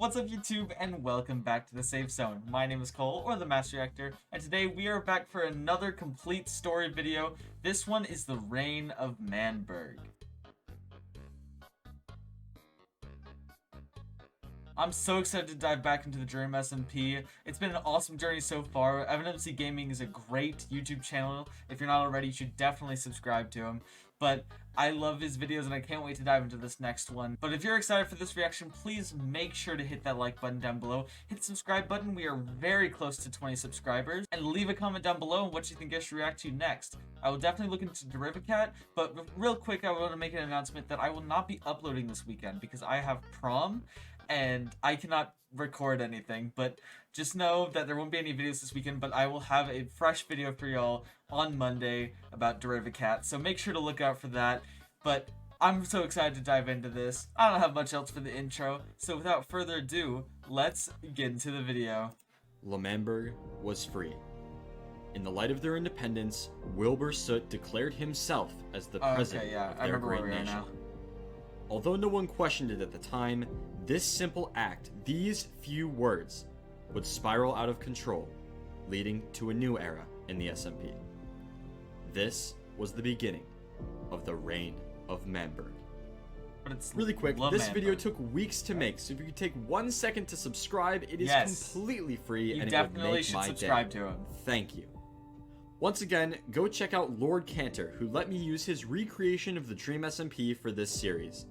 What's up YouTube, and welcome back to the Safe Zone. My name is Cole, or the Master Reactor, and today we are back for another complete story video. This one is the Reign of Manburg. I'm so excited to dive back into the Dream SMP. It's been an awesome journey so far. FNMC Gaming is a great YouTube channel. If you're not already, you should definitely subscribe to him. But I love his videos and I can't wait to dive into this next one. But if you're excited for this reaction, please make sure to hit that like button down below. Hit the subscribe button. We are very close to 20 subscribers. And leave a comment down below on what you think I should react to next. I will definitely look into Derivacat, but real quick I want to make an announcement that I will not be uploading this weekend because I have prom and I cannot record anything, but just know that there won't be any videos this weekend, but I will have a fresh video for y'all on Monday about Derivacat, so make sure to look out for that. But I'm so excited to dive into this. I don't have much else for the intro, so without further ado, let's get into the video. Manberg was free. In the light of their independence, Wilbur Soot declared himself as the president of their great nation. Although no one questioned it at the time, this simple act, these few words, would spiral out of control, leading to a new era in the SMP. This was the beginning of the Reign of Manburg. But it's really quick, this video took weeks to make, so if you could take 1 second to subscribe, it is completely free and it would make my day. To him. Thank you. Once again, go check out Lord Cantor, who let me use his recreation of the Dream SMP for this series.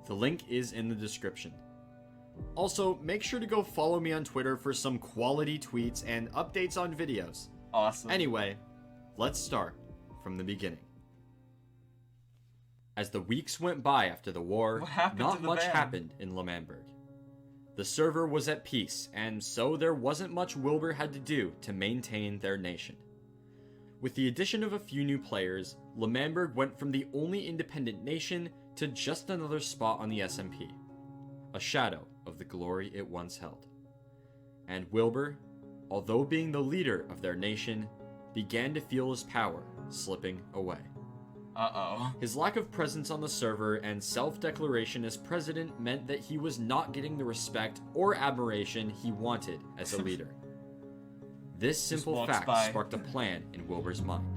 The link is in the description. Also, make sure to go follow me on Twitter for some quality tweets and updates on videos. Awesome. Anyway, let's start from the beginning. As the weeks went by after the war, not much happened in Manburg. The server was at peace, and so there wasn't much Wilbur had to do to maintain their nation. With the addition of a few new players, Manburg went from the only independent nation to just another spot on the SMP, a shadow of the glory it once held. And Wilbur, although being the leader of their nation, began to feel his power slipping away. His lack of presence on the server and self-declaration as president meant that he was not getting the respect or admiration he wanted as a leader. This simple fact sparked a plan in Wilbur's mind.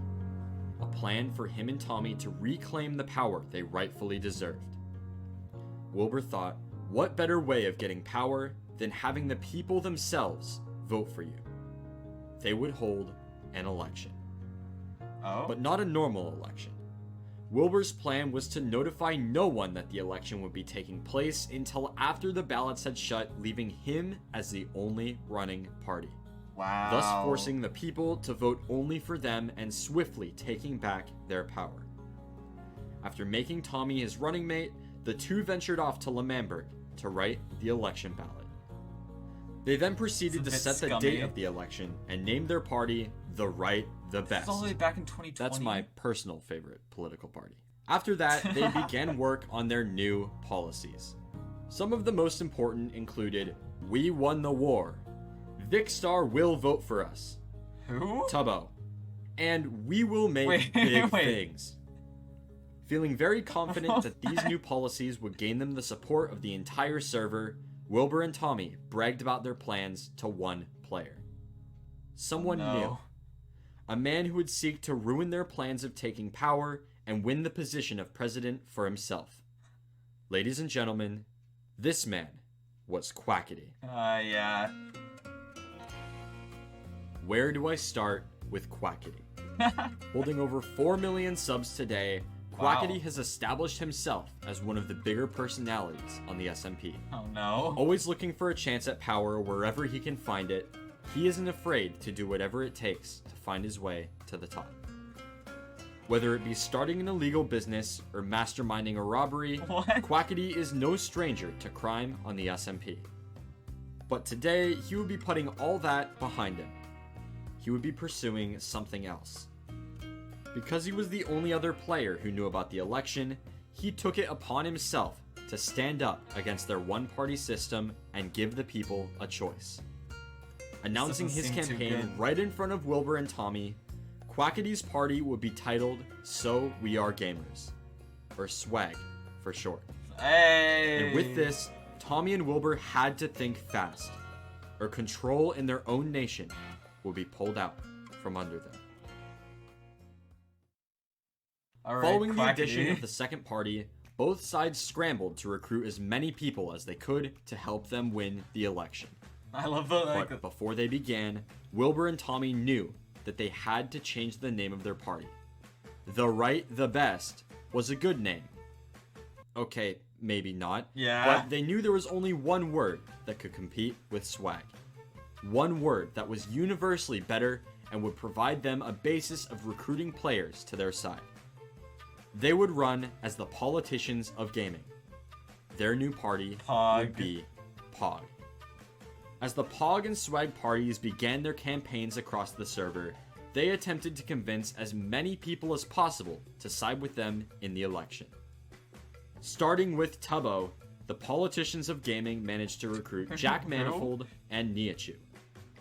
A plan for him and Tommy to reclaim the power they rightfully deserved. Wilbur thought, what better way of getting power than having the people themselves vote for you? They would hold an election. But not a normal election. Wilbur's plan was to notify no one that the election would be taking place until after the ballots had shut, leaving him as the only running party. Thus forcing the people to vote only for them and swiftly taking back their power. After making Tommy his running mate, the two ventured off to Manburg to write the election ballot. They then proceeded to set the date of the election and named their party The Right the Best. All the way back in 2020. That's my personal favorite political party. After that, they began work on their new policies. Some of the most important included, "We won the war," "Vicstar will vote for us," Who? Tubbo, and "We will make big things." Feeling very confident that these new policies would gain them the support of the entire server, Wilbur and Tommy bragged about their plans to one player. Someone new. A man who would seek to ruin their plans of taking power and win the position of president for himself. Ladies and gentlemen, this man was Quackity. Yeah. Where do I start with Quackity? Holding over 4 million subs today, Quackity has established himself as one of the bigger personalities on the SMP. Oh no. Always looking for a chance at power wherever he can find it, he isn't afraid to do whatever it takes to find his way to the top. Whether it be starting an illegal business or masterminding a robbery, Quackity is no stranger to crime on the SMP. But today, he would be putting all that behind him. He would be pursuing something else. Because he was the only other player who knew about the election, he took it upon himself to stand up against their one-party system and give the people a choice. Announcing his campaign right in front of Wilbur and Tommy, Quackity's party would be titled So We Are Gamers, or SWAG for short. Hey! And with this, Tommy and Wilbur had to think fast, or control in their own nation would be pulled out from under them. Following the addition of the second party, both sides scrambled to recruit as many people as they could to help them win the election. I love that. But before they began, Wilbur and Tommy knew that they had to change the name of their party. The Right, the Best was a good name. Okay, maybe not. Yeah. But they knew there was only one word that could compete with swag. One word that was universally better and would provide them a basis of recruiting players to their side. They would run as the politicians of gaming. Their new party would be Pog. As the Pog and Swag parties began their campaigns across the server, they attempted to convince as many people as possible to side with them in the election. Starting with Tubbo, the politicians of gaming managed to recruit Jack Manifold and Niachu,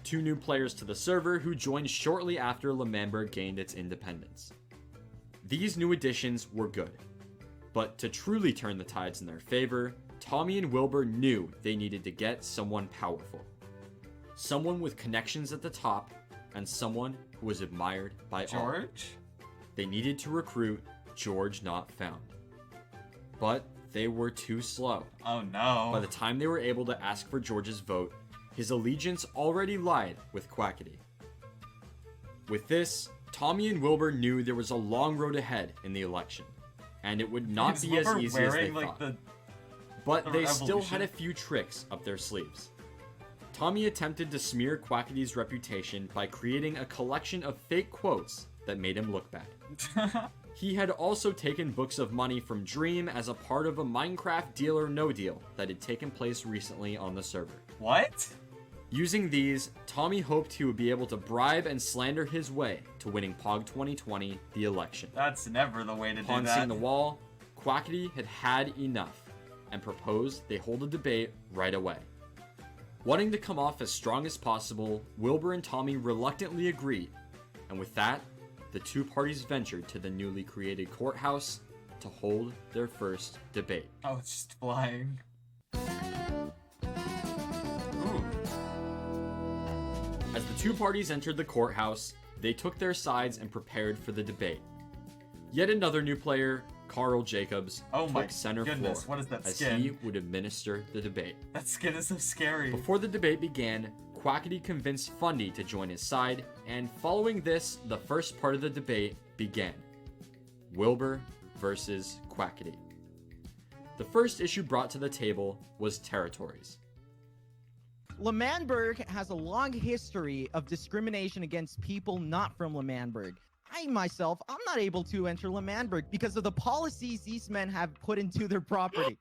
two new players to the server who joined shortly after Manburg gained its independence. These new additions were good, but to truly turn the tides in their favor, Tommy and Wilbur knew they needed to get someone powerful. Someone with connections at the top, and someone who was admired by all. George? They needed to recruit George Not Found. But they were too slow. Oh no. By the time they were able to ask for George's vote, his allegiance already lied with Quackity. With this, Tommy and Wilbur knew there was a long road ahead in the election, and it would not be as easy as they thought. But they still had a few tricks up their sleeves. Tommy attempted to smear Quackity's reputation by creating a collection of fake quotes that made him look bad. He had also taken books of money from Dream as a part of a Minecraft Deal or No Deal that had taken place recently on the server. What? Using these, Tommy hoped he would be able to bribe and slander his way to winning Pog 2020, the election. That's never the way to do that. Upon seeing the wall, Quackity had enough and proposed they hold a debate right away. Wanting to come off as strong as possible, Wilbur and Tommy reluctantly agreed, and with that, the two parties ventured to the newly created courthouse to hold their first debate. Oh, it's just flying. As the two parties entered the courthouse, they took their sides and prepared for the debate. Yet another new player, Carl Jacobs, took center floor what is that as skin? he would administer the debate. That skin is so scary. Before the debate began, Quackity convinced Fundy to join his side, and following this, the first part of the debate began. Wilbur versus Quackity. The first issue brought to the table was territories. Manburg has a long history of discrimination against people not from Manburg. I myself, I'm not able to enter Manburg because of the policies these men have put into their property.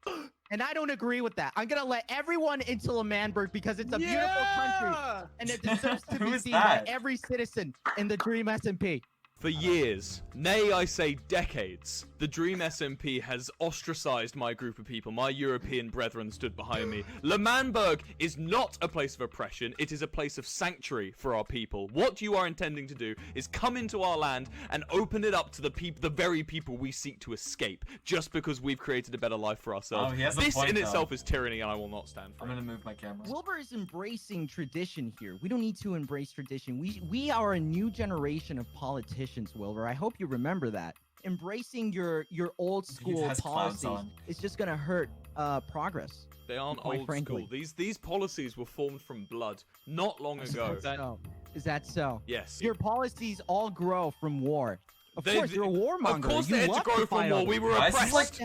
And I don't agree with that. I'm gonna let everyone into Manburg because it's a beautiful country and it deserves to be seen by every citizen in the Dream SMP. For years, nay I say decades, the Dream SMP has ostracized my group of people. My European brethren stood behind me. Manburg is not a place of oppression, it is a place of sanctuary for our people. What you are intending to do is come into our land and open it up to the very people we seek to escape, just because we've created a better life for ourselves. This in itself is tyranny and I will not stand for it. I'm gonna move my camera. Wilbur is embracing tradition here. We don't need to embrace tradition. We are a new generation of politicians, Wilbur. I hope you remember that. Embracing your old school policies is just gonna hurt progress. They aren't old school. These policies were formed from blood not long ago. Is that so? Yes. Your policies all grow from war. Of course, you're a warmonger. Of course they had to grow from war. We were oppressed.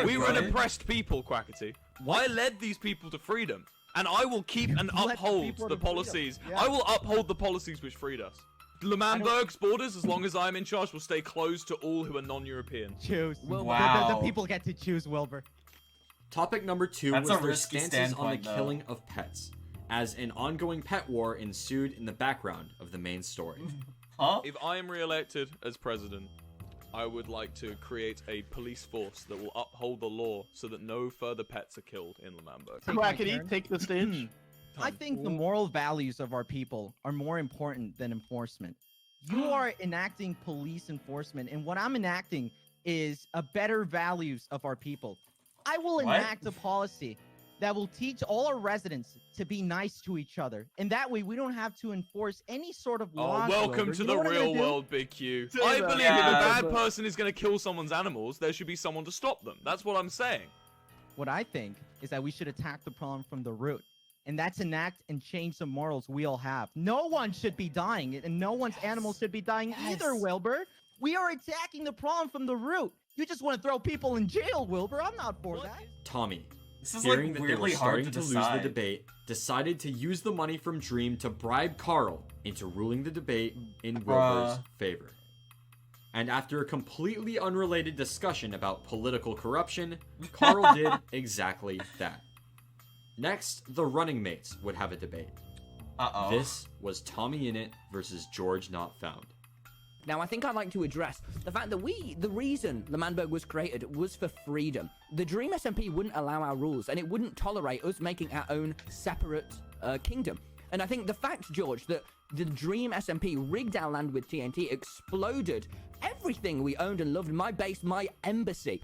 We were an oppressed people, Quackity. I led these people to freedom. And I will keep and uphold the policies. I will uphold the policies which freed us. Manburg's borders, as long as I'm in charge, will stay closed to all who are non-European. Choose. Wow. The people get to choose, Wilbur. Topic number 2 was their stances on the killing of pets, as an ongoing pet war ensued in the background of the main story. If I am re-elected as president, I would like to create a police force that will uphold the law so that no further pets are killed in Manburg. Quackity, take the stage. I think the moral values of our people are more important than enforcement. You are enacting police enforcement, and what I'm enacting is a better values of our people. I will enact a policy that will teach all our residents to be nice to each other. And that way, we don't have to enforce any sort of laws. Welcome to the real world, Big Q. I believe if a bad person is going to kill someone's animals, there should be someone to stop them. That's what I'm saying. What I think is that we should attack the problem from the root. And that's enact and change the morals we all have. No one should be dying, and no one's animals should be dying either, Wilbur. We are attacking the problem from the root. You just want to throw people in jail, Wilbur. I'm not for that. Tommy, this is hearing like that they were weirdly hard starting to lose decide. the debate, decided to use the money from Dream to bribe Carl into ruling the debate in Wilbur's favor. And after a completely unrelated discussion about political corruption, Carl did exactly that. Next, the running mates would have a debate. This was Tommy Innit versus George Not Found. Now, I think I'd like to address the fact that the reason the Manburg was created was for freedom. The Dream SMP wouldn't allow our rules, and it wouldn't tolerate us making our own separate kingdom. And I think the fact, George, that the Dream SMP rigged our land with TNT, exploded everything we owned and loved, my base, my embassy,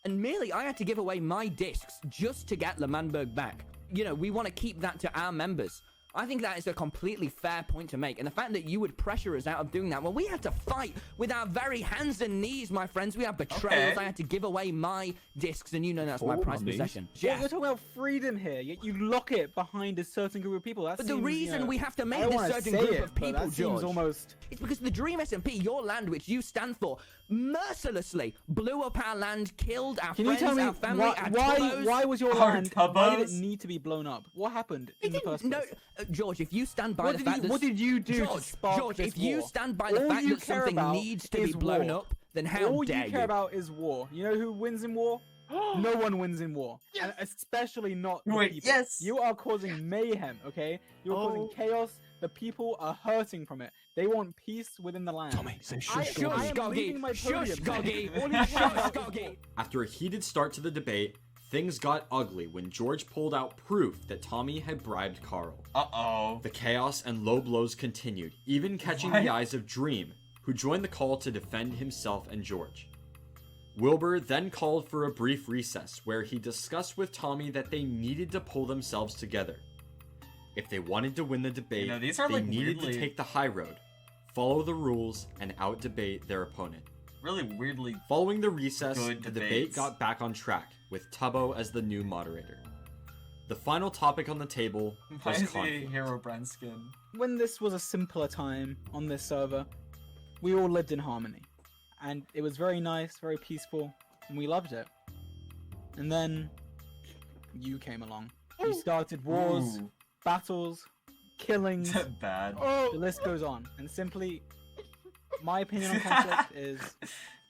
and merely I had to give away my discs just to get the Manburg back. You know, we want to keep that to our members. I think that is a completely fair point to make. And the fact that you would pressure us out of doing that, well, we had to fight with our very hands and knees, my friends. We have betrayals. I had to give away my discs, and you know that's my prized possession. Yeah. We're talking about freedom here, yet you lock it behind a certain group of people. That but seems, the reason we have to make this this certain group of people, George, almost... it's because the Dream SMP, your land, which you stand for, mercilessly blew up our land, killed our friends, our family, our tubbos. Why was your land, why did it need to be blown up? What happened in the first place? George, if you stand by the fact that... What did you do to spark George, this if you war? stand by the fact that something needs to be blown up, then how dare you? All you care about is war. You know who wins in war? No one wins in war. Yes. And especially not the people. Yes! You are causing mayhem, okay? You're causing chaos. The people are hurting from it. They want peace within the land. Tommy, say shush, Goggy. Shush, Goggy. Shush, Goggy. After a heated start to the debate, things got ugly when George pulled out proof that Tommy had bribed Carl. The chaos and low blows continued, even catching the eyes of Dream, who joined the call to defend himself and George. Wilbur then called for a brief recess where he discussed with Tommy that they needed to pull themselves together. If they wanted to win the debate, they needed to take the high road, follow the rules, and out-debate their opponent. Really weirdly. Following the recess, the debate got back on track, with Tubbo as the new moderator. The final topic on the table was conflict. Hero brand skin. When this was a simpler time on this server, we all lived in harmony. And it was very nice, very peaceful, and we loved it. And then you came along. You started wars, battles, killings. Bad. The list goes on. And simply, my opinion on conflict is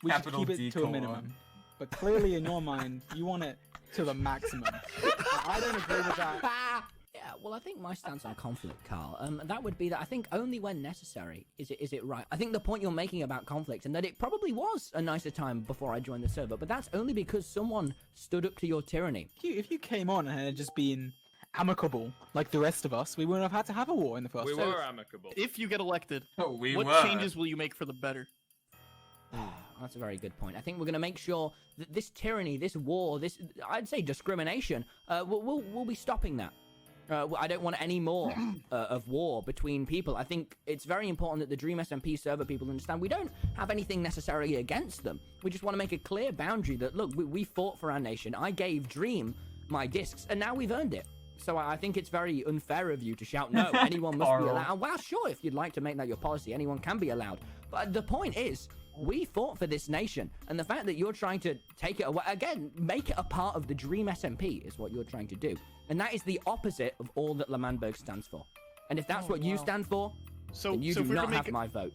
we should keep it to a minimum. But clearly in your mind, you want it to the maximum. I don't agree with that. Yeah, well, I think my stance on conflict, Carl, that would be that I think only when necessary is it right. I think the point you're making about conflict, and that it probably was a nicer time before I joined the server, but that's only because someone stood up to your tyranny. If you came on and had just been amicable like the rest of us, we wouldn't have had to have a war in the first place. We were amicable. If you get elected, what changes will you make for the better? That's a very good point. I think we're going to make sure that this tyranny, this war, this, I'd say discrimination, we'll be stopping that. I don't want any more of war between people. I think it's very important that the Dream SMP server people understand we don't have anything necessarily against them. We just want to make a clear boundary that, look, we fought for our nation. I gave Dream my discs, and now we've earned it. So I think it's very unfair of you to shout, no, anyone must be allowed. Well, sure, if you'd like to make that your policy, anyone can be allowed. But the point is, we fought for this nation, and the fact that you're trying to take it away, again, make it a part of the Dream SMP is what you're trying to do. And that is the opposite of all that Manburg stands for. And if that's what you stand for, then you do not have my vote.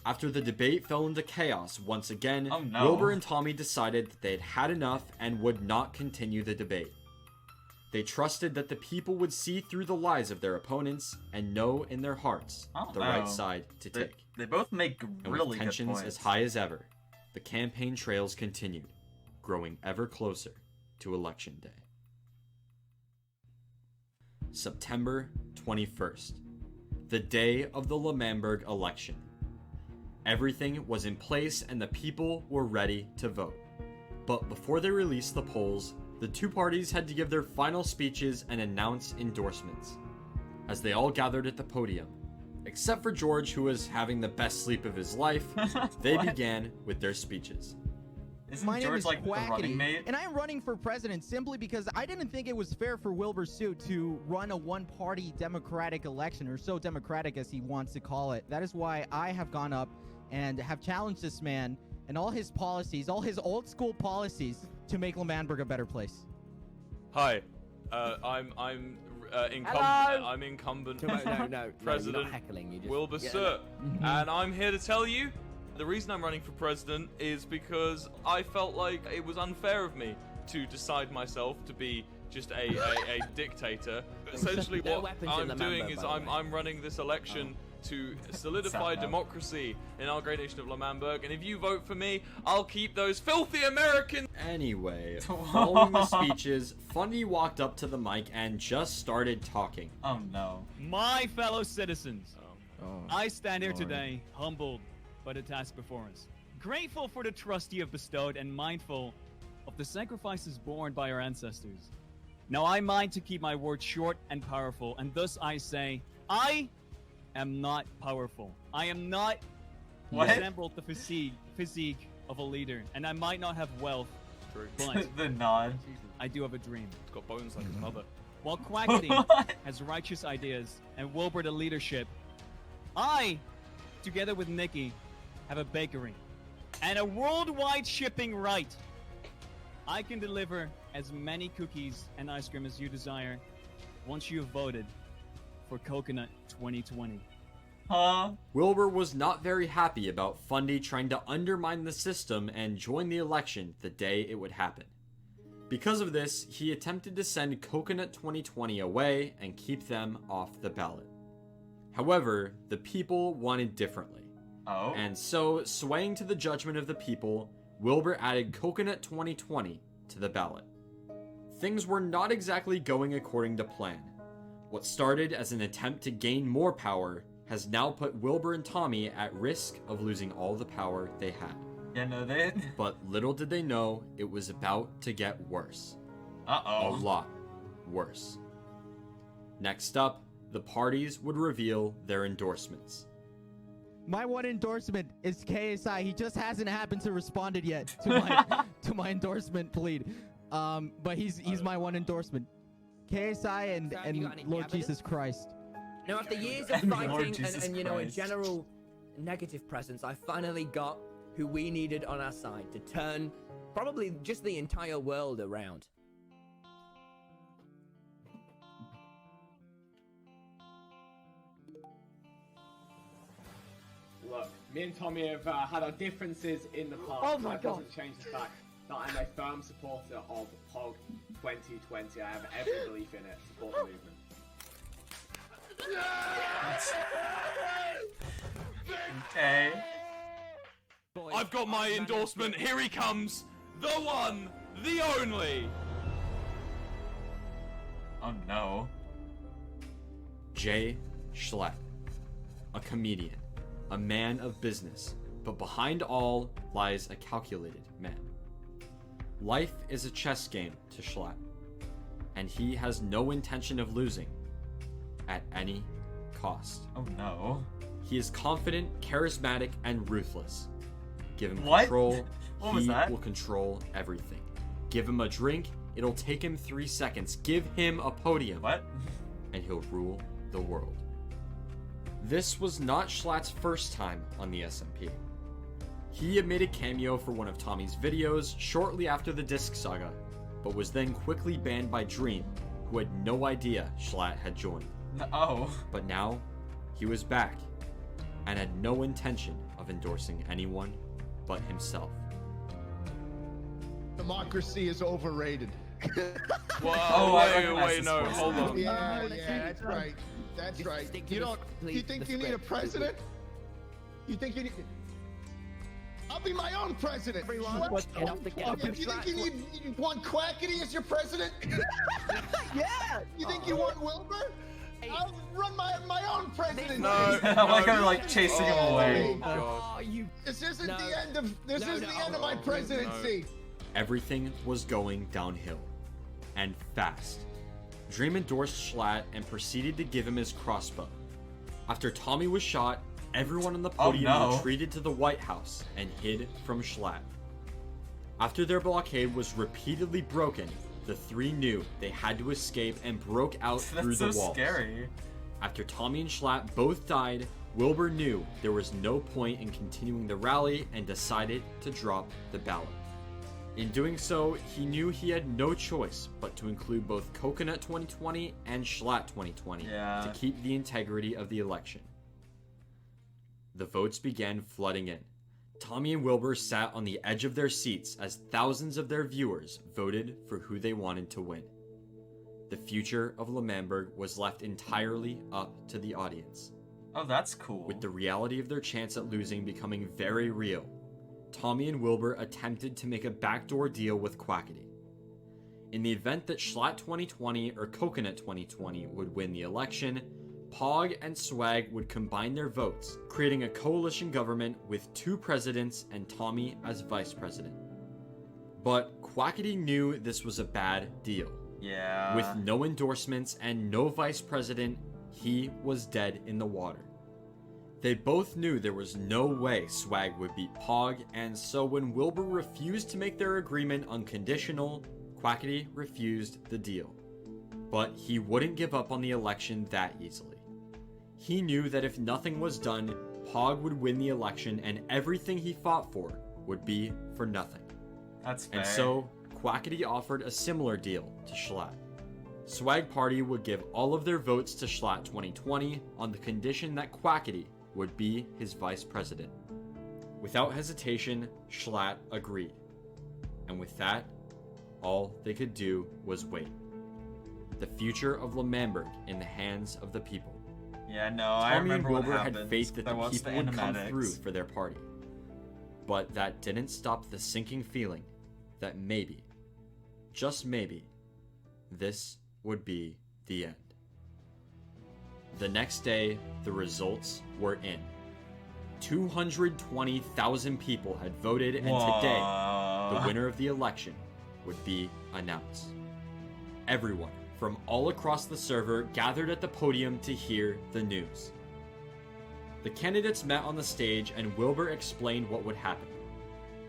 After the debate fell into chaos once again, Wilbur and Tommy decided that they had had enough and would not continue the debate. They trusted that the people would see through the lies of their opponents and know in their hearts the right side to take. They both make really good points. And with tensions as high as ever, the campaign trails continued, growing ever closer to Election Day. September 21st, the day of the Manburg election. Everything was in place and the people were ready to vote. But before they released the polls, the two parties had to give their final speeches and announce endorsements. As they all gathered at the podium, except for George, who was having the best sleep of his life, they began with their speeches. Isn't My name George is like the running Quackity, mate? and I'm running for president simply because I didn't think it was fair for Wilbur Suit to run a one-party democratic election, or so democratic as he wants to call it. That is why I have gone up and have challenged this man and all his policies, all his old-school policies, to make Manburg a better place. Hi, I'm incumbent No, President you're not heckling. You just... Wilbur Yeah, Sir, and I'm here to tell you the reason I'm running for president is because I felt like it was unfair of me to decide myself to be just a dictator. Essentially, No what weapons in I'm the doing Manburg, is by the way. I'm running this election to solidify Sound democracy in our great nation of Manburg, and if you vote for me, I'll keep those filthy Americans. Anyway, following the speeches, Fundy walked up to the mic and just started talking. Oh no. My fellow citizens, Oh, I stand here Lord. today humbled by the task before us, grateful for the trust you have bestowed and mindful of the sacrifices borne by our ancestors. Now I mind to keep my words short and powerful, and thus I say, I am not powerful. I am not What? resembled the physique of a leader, and I might not have wealth, but The nod. I do have a dream. He's got bones like his mother. While Quackity has righteous ideas and Wilbur the leadership, I, together with Nikki, have a bakery and a worldwide shipping right. I can deliver as many cookies and ice cream as you desire once you have voted for Coconut 2020. Huh? Wilbur was not very happy about Fundy trying to undermine the system and join the election the day it would happen. Because of this, he attempted to send Coconut 2020 away and keep them off the ballot. However, the people wanted differently. Oh. And so, swaying to the judgment of the people, Wilbur added Coconut 2020 to the ballot. Things were not exactly going according to plan. What started as an attempt to gain more power has now put Wilbur and Tommy at risk of losing all the power they had. Yeah, no, they. But little did they know, it was about to get worse. A Uh-oh. lot worse. Next up, the parties would reveal their endorsements. My one endorsement is KSI. He just hasn't happened to responded yet to my to my endorsement plead. But he's my one endorsement. KSI Sam, you and got any Lord evidence? Jesus Christ. Now, after years of And Lord fighting Jesus and you know, a Christ. general negative presence, I finally got who we needed on our side to turn probably just the entire world around. Look, me and Tommy have had our differences in the past. Oh my that God. doesn't change the fact that I'm a firm supporter of Pog 2020. I have every belief in it. Support the movement. Okay. I've got my endorsement. Here he comes. The one, the only. Oh no. Jay Schlatt, a comedian, a man of business, but behind all lies a calculated man. Life is a chess game to Schlatt, and he has no intention of losing at any cost. Oh no. He is confident, charismatic, and ruthless. Give him What? control, What was he that? will control everything. Give him a drink, it'll take him 3 seconds. Give him a podium, What? and he'll rule the world. This was not Schlatt's first time on the SMP. He had made a cameo for one of Tommy's videos shortly after the Disc Saga, but was then quickly banned by Dream, who had no idea Schlatt had joined. Oh. But now, he was back, and had no intention of endorsing anyone but himself. Democracy is overrated. Whoa, Oh, I wait, recognize wait, this no, voice hold now. on. Yeah, that's right. That's Just right. stick to You the- don't. please, You think the you need a script. president? You think you need? I'll be my own president. Everyone, What? get off the Oh, couch. you think you want Quackity as your president? Yeah. You think you want Wilbur? I'll run my own presidency. No, I like how they're like chasing him away. Oh, God. Oh, you. This isn't No. the end of this No, isn't no. the end of my presidency. Everything was going downhill. and fast. Dream endorsed Schlatt and proceeded to give him his crossbow. After Tommy was shot, everyone on the podium retreated to the White House and hid from Schlatt. After their blockade was repeatedly broken, the three knew they had to escape and broke out through the walls. Scary. After Tommy and Schlatt both died, Wilbur knew there was no point in continuing the rally and decided to drop the ballot. In doing so, he knew he had no choice but to include both Coconut 2020 and Schlatt 2020 to keep the integrity of the election. The votes began flooding in. Tommy and Wilbur sat on the edge of their seats as thousands of their viewers voted for who they wanted to win. The future of Manburg was left entirely up to the audience. Oh, that's cool. With the reality of their chance at losing becoming very real, Tommy and Wilbur attempted to make a backdoor deal with Quackity. In the event that Schlatt 2020 or Coconut 2020 would win the election, Pog and Swag would combine their votes, creating a coalition government with 2 presidents and Tommy as vice president. But Quackity knew this was a bad deal. Yeah. With no endorsements and no vice president, he was dead in the water. They both knew there was no way Swag would beat Pog, and so when Wilbur refused to make their agreement unconditional, Quackity refused the deal. But he wouldn't give up on the election that easily. He knew that if nothing was done, Pog would win the election and everything he fought for would be for nothing. That's fair. And so, Quackity offered a similar deal to Schlatt. Swag Party would give all of their votes to Schlatt 2020 on the condition that Quackity would be his vice president. Without hesitation, Schlatt agreed. And with that, all they could do was wait. The future of Manburg in the hands of the people. Yeah, no, I remember Tommy and Wilbur what happened. had faith that the people would come animatics. through for their party. But that didn't stop the sinking feeling that maybe, just maybe, this would be the end. The next day, the results were in. 220,000 people had voted, and today, the winner of the election would be announced. Everyone from all across the server gathered at the podium to hear the news. The candidates met on the stage, and Wilbur explained what would happen.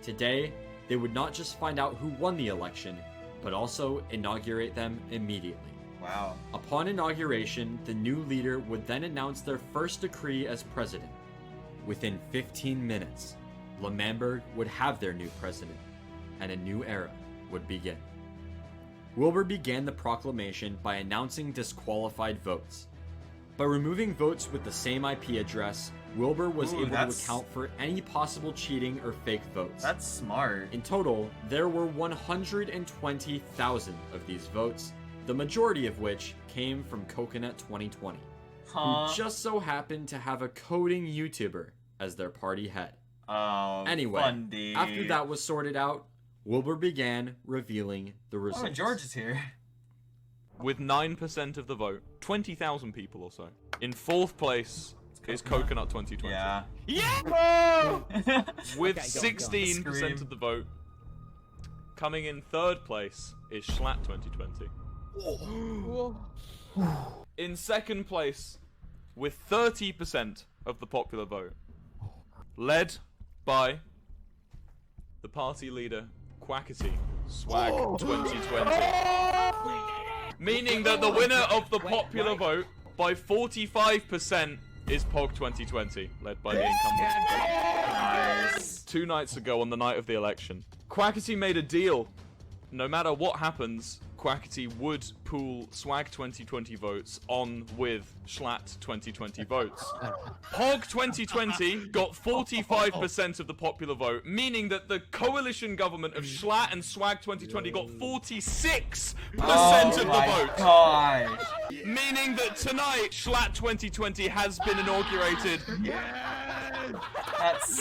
Today, they would not just find out who won the election, but also inaugurate them immediately. Wow. Upon inauguration, the new leader would then announce their first decree as president. Within 15 minutes, Manburg would have their new president, and a new era would begin. Wilbur began the proclamation by announcing disqualified votes. By removing votes with the same IP address, Wilbur was able to account for any possible cheating or fake votes. That's smart. In total, there were 120,000 of these votes, the majority of which came from Coconut 2020, who just so happened to have a coding YouTuber as their party head. Anyway, after that was sorted out, Wilbur began revealing the results. Oh, George is here. With 9% of the vote, 20,000 people or so. In 4th place is Coconut 2020. Yeah. Yeah! With Okay, 16% of the vote. Coming in 3rd place is Schlatt 2020. In 2nd place, with 30% of the popular vote, led by the party leader, Quackity, Swag 2020. Meaning that the winner of the popular vote by 45% is Pog 2020, led by the incumbent. Nice. 2 nights ago on the night of the election, Quackity made a deal. No matter what happens, Quackity would pool Swag 2020 votes on with Schlatt 2020 votes. Pog 2020 got 45% of the popular vote, meaning that the coalition government of Schlatt and Swag 2020 got 46% of the vote. Gosh. Meaning that tonight, Schlatt 2020 has been inaugurated.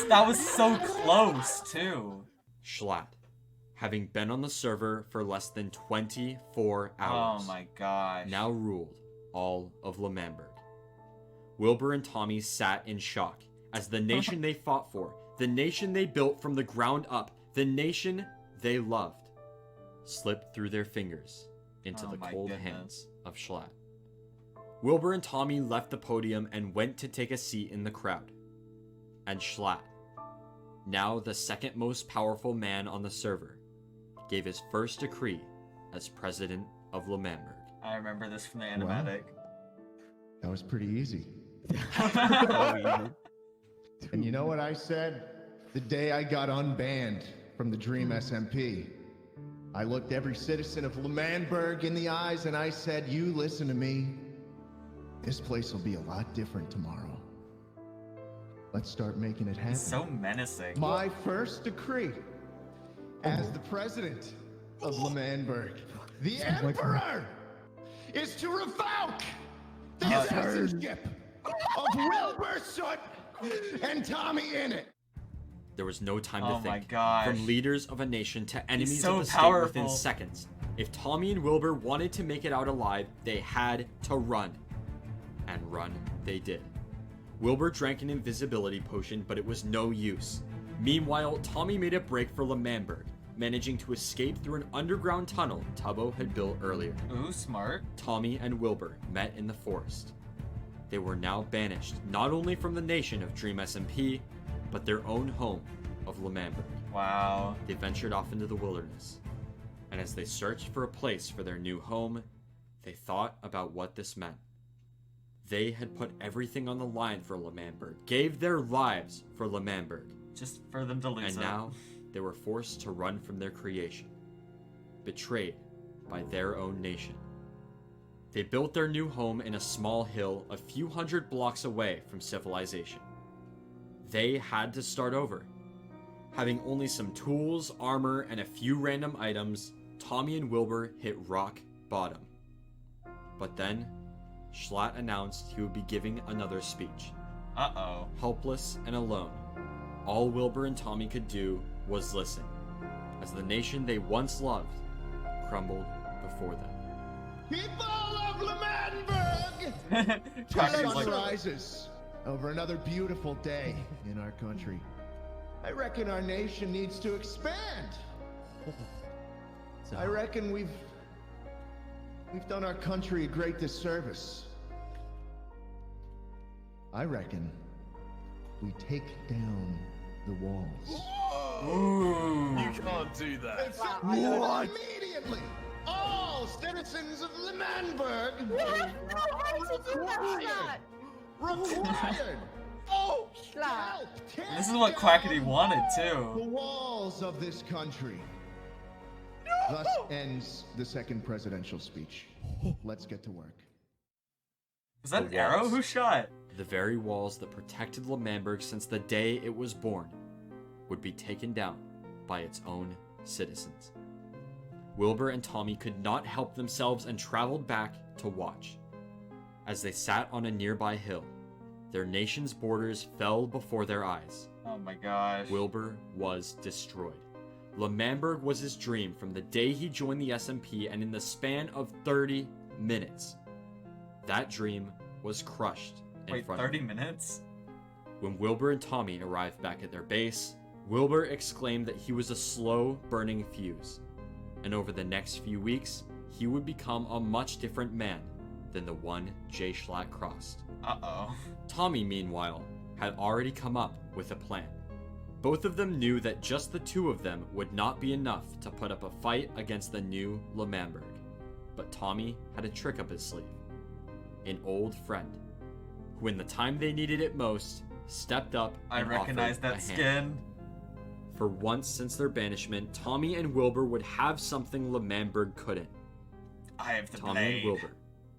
That was so close, too. Schlatt, having been on the server for less than 24 hours, oh my gosh, now ruled all of Manburg. Wilbur and Tommy sat in shock as the nation they fought for, the nation they built from the ground up, the nation they loved, slipped through their fingers into Oh the my cold goodness. hands of Schlatt. Wilbur and Tommy left the podium and went to take a seat in the crowd. And Schlatt, now the second most powerful man on the server, gave his first decree as president of Manburg. I remember this from the animatic. That was pretty easy. Oh, And you know what I said? The day I got unbanned from the Dream SMP, I looked every citizen of Manburg in the eyes and I said, you listen to me. This place will be a lot different tomorrow. Let's start making it happen. He's so menacing. My first decree as the president of Manburg, the Emperor, is to revoke the citizenship of Wilbur Soot and Tommy Innit. There was no time to Oh think. my gosh. From leaders of a nation to enemies so of the state powerful. within seconds. If Tommy and Wilbur wanted to make it out alive, they had to run. And run they did. Wilbur drank an invisibility potion, but it was no use. Meanwhile, Tommy made a break for Manburg, managing to escape through an underground tunnel Tubbo had built earlier. Ooh, smart. Tommy and Wilbur met in the forest. They were now banished, not only from the nation of Dream SMP, but their own home of Manburg. Wow. They ventured off into the wilderness, and as they searched for a place for their new home, they thought about what this meant. They had put everything on the line for Manburg, gave their lives for Manburg, Just for them to lose and it. now they were forced to run from their creation, betrayed by their own nation. They built their new home in a small hill a few hundred blocks away from civilization. They had to start over. Having only some tools, armor, and a few random items, Tommy and Wilbur hit rock bottom. But then, Schlatt announced he would be giving another speech. Uh-oh. Helpless and alone, all Wilbur and Tommy could do was listen, as the nation they once loved crumbled before them. People of Manburg! The Cracker's sun like, rises over another beautiful day in our country. I reckon our nation needs to expand. I reckon we've done our country a great disservice. I reckon we take down the walls. ooh. You can't do that. What? Immediately, all citizens of Manburg required. Oh, help! This is what Quackity wanted, The too. walls of this country. Thus ends the second presidential speech. Let's get to work. Was that an The arrow? walls. Who shot? The very walls that protected Manburg since the day it was born would be taken down by its own citizens. Wilbur and Tommy could not help themselves and traveled back to watch. As they sat on a nearby hill, their nation's borders fell before their eyes. Oh my gosh. Wilbur was destroyed. Manburg was his dream from the day he joined the SMP, and in the span of 30 minutes, that dream was crushed in Wait, front 30 of him. minutes? When Wilbur and Tommy arrived back at their base, Wilbur exclaimed that he was a slow-burning fuse, and over the next few weeks, he would become a much different man than the one Jay Schlatt crossed. Uh-oh. Tommy, meanwhile, had already come up with a plan. Both of them knew that just the two of them would not be enough to put up a fight against the new Manburg. But Tommy had a trick up his sleeve. An old friend, who in the time they needed it most, stepped up I and recognize offered a that hand. skin. For once since their banishment, Tommy and Wilbur would have something Manburg couldn't. I have the Tommy blade. and Wilbur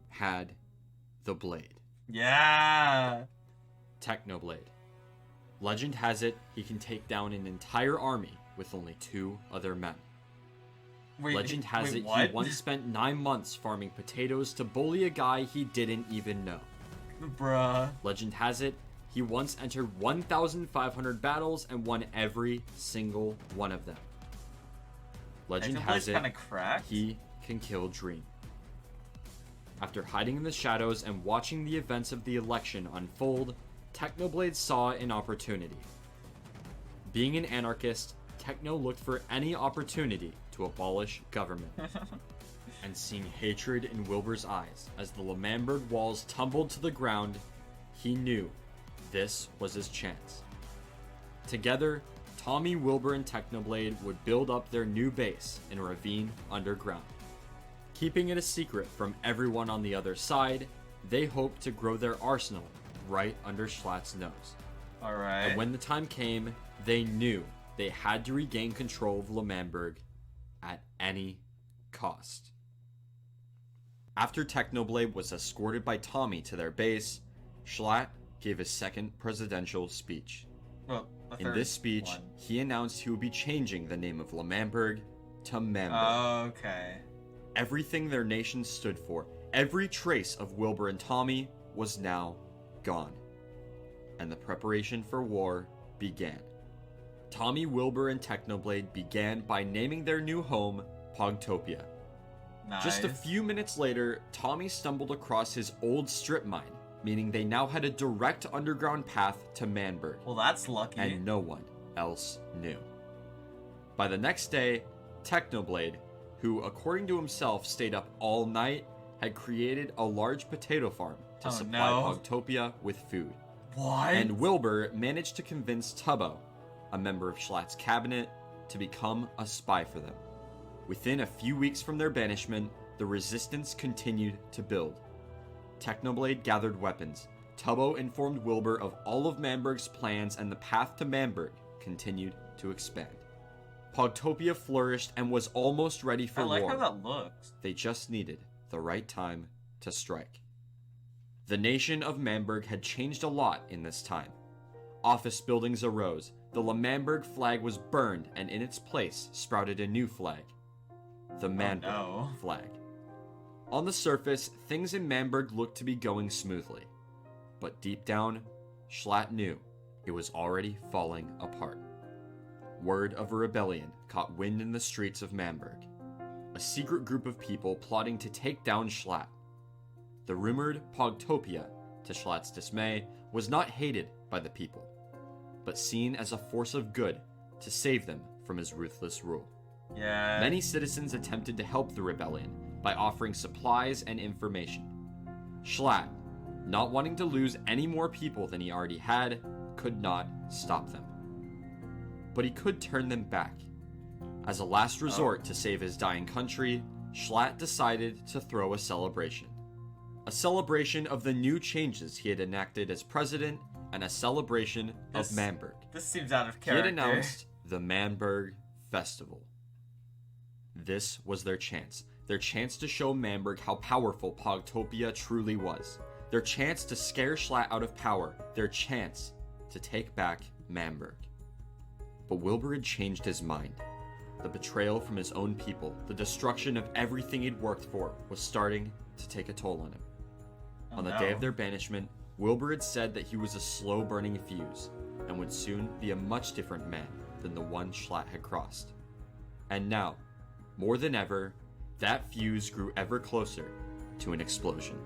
had the blade. Yeah. Technoblade. Legend has it he can take down an entire army with only 2 other men. Wait, Legend has it what? he once spent 9 months farming potatoes to bully a guy he didn't even know. Bruh. Legend has it he once entered 1,500 battles and won every single one of them. Legend has it kind of cracked. he can kill Dream. After hiding in the shadows and watching the events of the election unfold, Technoblade saw an opportunity. Being an anarchist, Techno looked for any opportunity to abolish government. And seeing hatred in Wilbur's eyes as the Manberg walls tumbled to the ground, he knew this was his chance. Together, Tommy, Wilbur, and Technoblade would build up their new base in a ravine underground. Keeping it a secret from everyone on the other side, they hoped to grow their arsenal right under Schlatt's nose. Alright. And when the time came, they knew they had to regain control of Manberg at any cost. After Technoblade was escorted by Tommy to their base, Schlatt gave his second presidential speech. Well, in this speech, he announced he would be changing the name of Manberg to Manburg. Okay. Everything their nation stood for, every trace of Wilbur and Tommy, was now gone. And the preparation for war began. Tommy, Wilbur, and Technoblade began by naming their new home Pogtopia. Nice. Just a few minutes later, Tommy stumbled across his old strip mine, meaning they now had a direct underground path to Manburg. Well, that's lucky. And no one else knew. By the next day, Technoblade, who according to himself stayed up all night, had created a large potato farm to supply Pogtopia with food. What? And Wilbur managed to convince Tubbo, a member of Schlatt's cabinet, to become a spy for them. Within a few weeks from their banishment, the resistance continued to build. Technoblade gathered weapons. Tubbo informed Wilbur of all of Manberg's plans, and the path to Manberg continued to expand. Pogtopia flourished and was almost ready for war. I like how that looks. They just needed the right time to strike. The nation of Manberg had changed a lot in this time. Office buildings arose, the Manberg flag was burned, and in its place sprouted a new flag. The Manburg flag. On the surface, things in Manberg looked to be going smoothly. But deep down, Schlatt knew it was already falling apart. Word of a rebellion caught wind in the streets of Manberg. A secret group of people plotting to take down Schlatt. The rumored Pogtopia, to Schlatt's dismay, was not hated by the people, but seen as a force of good to save them from his ruthless rule. Yeah. Many citizens attempted to help the rebellion by offering supplies and information. Schlatt, not wanting to lose any more people than he already had, could not stop them. But he could turn them back. As a last resort to save his dying country, Schlatt decided to throw a celebration. A celebration of the new changes he had enacted as president, and a celebration of Manberg. This seems out of He character. had announced the Manberg Festival. This was their chance to show Manberg how powerful Pogtopia truly was. Their chance to scare Schlatt out of power. Their chance to take back Manberg. But Wilbur had changed his mind. The betrayal from his own people, the destruction of everything he'd worked for, was starting to take a toll on him. On the day of their banishment, Wilbur had said that he was a slow-burning fuse, and would soon be a much different man than the one Schlatt had crossed. And now, more than ever, that fuse grew ever closer to an explosion.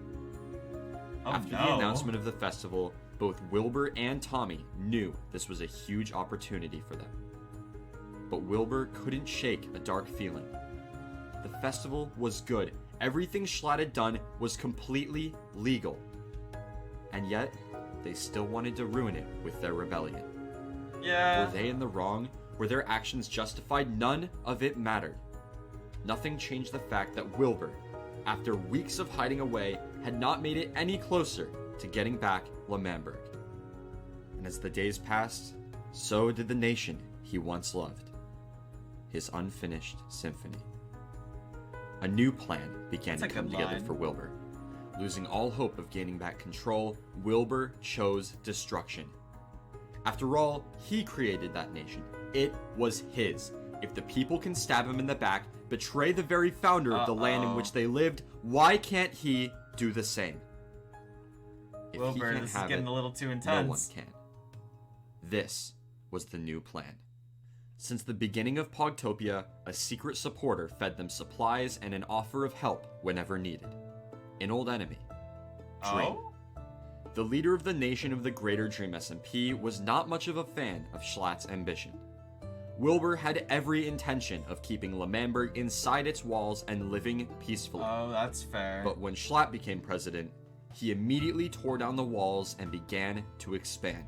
After the announcement of the festival, both Wilbur and Tommy knew this was a huge opportunity for them. But Wilbur couldn't shake a dark feeling. The festival was good. Everything Schlatt had done was completely legal. And yet, they still wanted to ruin it with their rebellion. Yeah. Were they in the wrong? Were their actions justified? None of it mattered. Nothing changed the fact that Wilbur, after weeks of hiding away, had not made it any closer to getting back Manberg. And as the days passed, so did the nation he once loved. His unfinished symphony. A new plan began to come together for Wilbur. Losing all hope of gaining back control, Wilbur chose destruction. After all, he created that nation. It was his. If the people can stab him in the back, betray the very founder of the land in which they lived, why can't he do the same? If Wilbur, this is getting a little too intense. No one can. This was the new plan. Since the beginning of Pogtopia, a secret supporter fed them supplies and an offer of help whenever needed. An old enemy. Dream. The leader of the nation of the Greater Dream SMP was not much of a fan of Schlatt's ambition. Wilbur had every intention of keeping Manburg inside its walls and living peacefully. Oh, that's fair. But when Schlatt became president, he immediately tore down the walls and began to expand.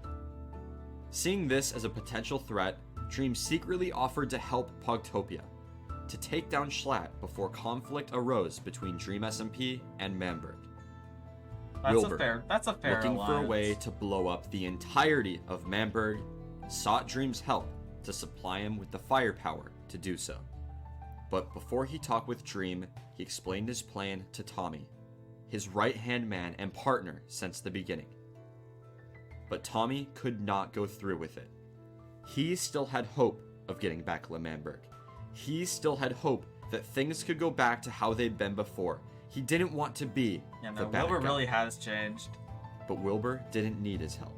Seeing this as a potential threat, Dream secretly offered to help Pogtopia, to take down Schlatt before conflict arose between Dream SMP and Manberg. Wilbur, that's a fair looking alliance. for a way to blow up the entirety of Manburg, sought Dream's help to supply him with the firepower to do so. But before he talked with Dream, he explained his plan to Tommy, his right-hand man and partner since the beginning. But Tommy could not go through with it. He still had hope of getting back Manburg. He still had hope that things could go back to how they'd been before. He didn't want to be the bad Wilbur guy. really has changed. But Wilbur didn't need his help.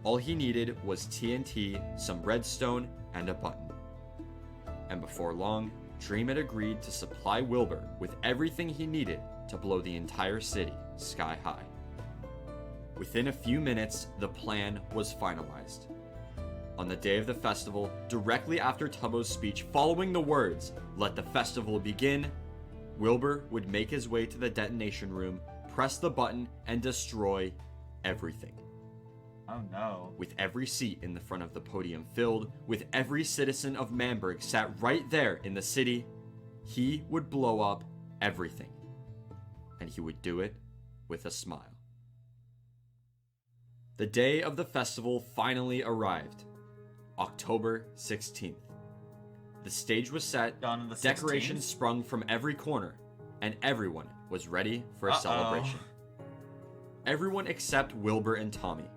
All he needed was TNT, some redstone, and a button. And before long, Dream had agreed to supply Wilbur with everything he needed to blow the entire city sky high. Within a few minutes, the plan was finalized. On the day of the festival, directly after Tubbo's speech following the words, "Let the festival begin," Wilbur would make his way to the detonation room, press the button, and destroy everything. Oh no. With every seat in the front of the podium filled, with every citizen of Manburg sat right there in the city, he would blow up everything. And he would do it with a smile. The day of the festival finally arrived. October 16th. The stage was set, On the 16th? decorations sprung from every corner, and everyone was ready for a celebration. Everyone except Wilbur and Tommy.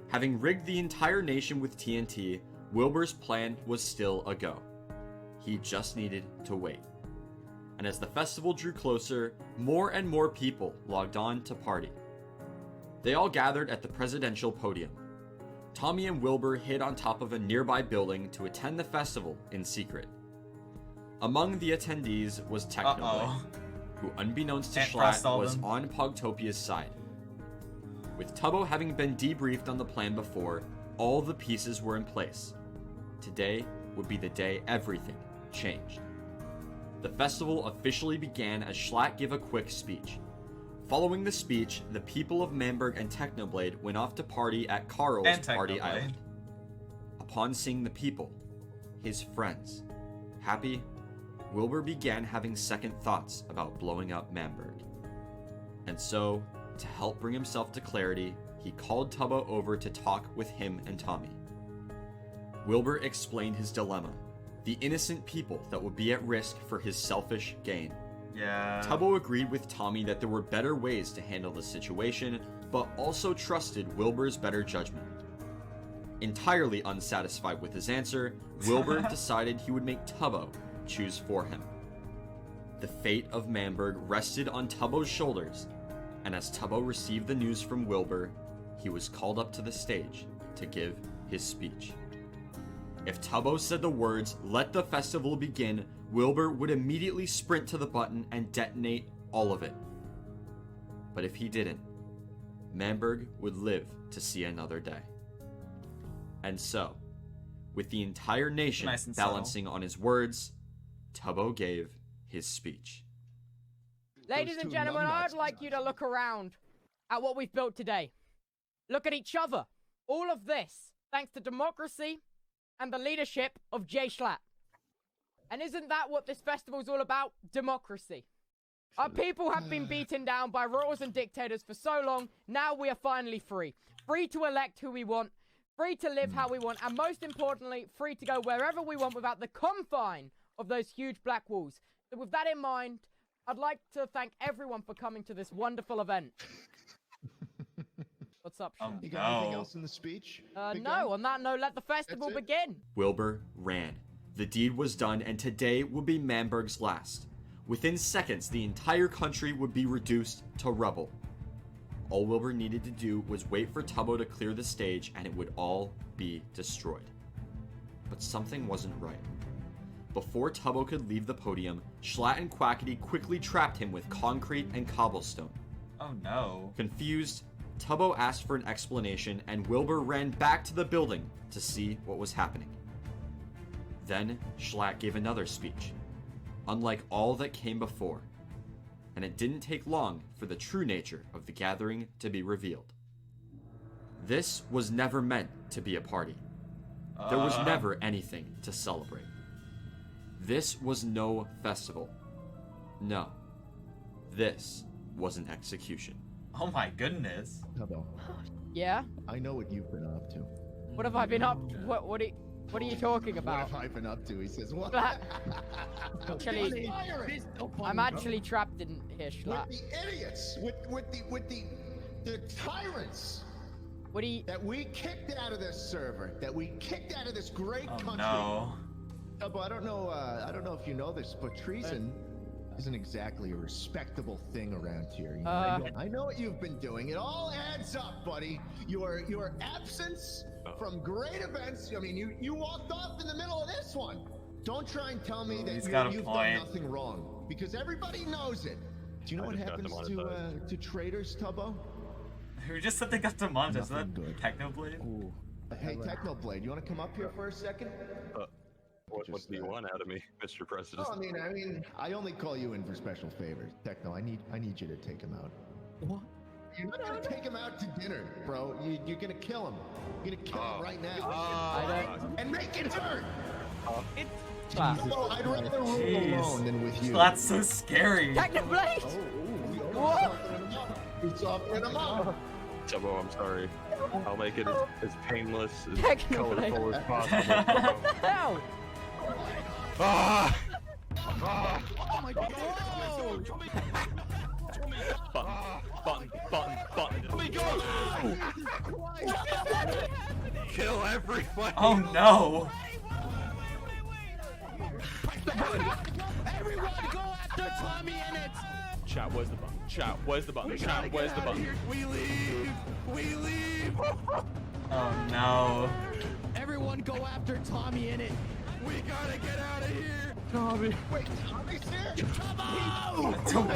Having rigged the entire nation with TNT, Wilbur's plan was still a go. He just needed to wait. And as the festival drew closer, more and more people logged on to party. They all gathered at the presidential podium. Tommy and Wilbur hid on top of a nearby building to attend the festival in secret. Among the attendees was Technoblade, who unbeknownst to Schlatt was on Pogtopia's side. With Tubbo having been debriefed on the plan before, all the pieces were in place. Today would be the day everything changed. The festival officially began as Schlatt gave a quick speech. Following the speech, the people of Manburg and Technoblade went off to party at Carl's Party Island. Upon seeing the people, his friends, happy, Wilbur began having second thoughts about blowing up Manburg. And so, to help bring himself to clarity, he called Tubbo over to talk with him and Tommy. Wilbur explained his dilemma, the innocent people that would be at risk for his selfish gain. Yeah. Tubbo agreed with Tommy that there were better ways to handle the situation, but also trusted Wilbur's better judgment. Entirely unsatisfied with his answer, Wilbur decided he would make Tubbo choose for him. The fate of Manburg rested on Tubbo's shoulders, and as Tubbo received the news from Wilbur, he was called up to the stage to give his speech. If Tubbo said the words, "Let the festival begin," Wilbur would immediately sprint to the button and detonate all of it. But if he didn't, Manburg would live to see another day. And so, with the entire nation balancing on his words, Tubbo gave his speech. Ladies and gentlemen, I'd like you to look around at what we've built today. Look at each other. All of this, thanks to democracy and the leadership of Jay Schlatt. And isn't that what this festival's all about? Democracy. Our people have been beaten down by royals and dictators for so long, now we are finally free. Free to elect who we want, free to live how we want, and most importantly, free to go wherever we want without the confine of those huge black walls. So with that in mind, I'd like to thank everyone for coming to this wonderful event. What's up, Sean? You got anything else in the speech? No, on that note, let the festival begin. Wilbur ran. The deed was done, and today would be Manburg's last. Within seconds, the entire country would be reduced to rubble. All Wilbur needed to do was wait for Tubbo to clear the stage, and it would all be destroyed. But something wasn't right. Before Tubbo could leave the podium, Schlatt and Quackity quickly trapped him with concrete and cobblestone. Oh no. Confused, Tubbo asked for an explanation, and Wilbur ran back to the building to see what was happening. Then Schlatt gave another speech, unlike all that came before, and it didn't take long for the true nature of the gathering to be revealed. This was never meant to be a party. There was never anything to celebrate. This was no festival. No. This was an execution. Oh my goodness. Tubbo, Yeah? I know what you've been up to. What have I been up? What are you talking What about? have I been up to? He says, what? Actually, I'm actually trapped in here, Schlatt. With the idiots, with the tyrants. What do you? That we kicked out of this server, that we kicked out of this great country. No. Tubbo, I don't know if you know this, but treason isn't exactly a respectable thing around here. You know? I know what you've been doing. It all adds up, buddy. Your absence from great events. I mean, you walked off in the middle of this one. Don't try and tell me that you've done nothing wrong, because everybody knows it. Do you know what happens to traitors, Tubbo? Who just said they got demonetized? Is that Technoblade? Ooh. Hey, Technoblade, you want to come up here for a second? What do you want out of me, Mr. President? Oh, I mean, I only call you in for special favors. Techno, I need you to take him out. What? You're not gonna take him out to dinner, bro. You're gonna kill him. You're gonna kill him right now. And make it hurt. I'd rather rule alone than with you. That's so scary. Technoblade! What? You're softening him up. Tubbo, I'm sorry. I'll make it as painless, as Technoblade. colorful as possible. What the hell? Ah! Oh my god! Button. Let me go! Kill everyone! Oh no! Everyone go after Tommy in it! Chat, where's the button? Chat, where's the button? Chat, where's the button? We leave! We leave! Oh no. Everyone go after Tommy in it! We gotta get out of here! Tommy! Wait, Tommy's here?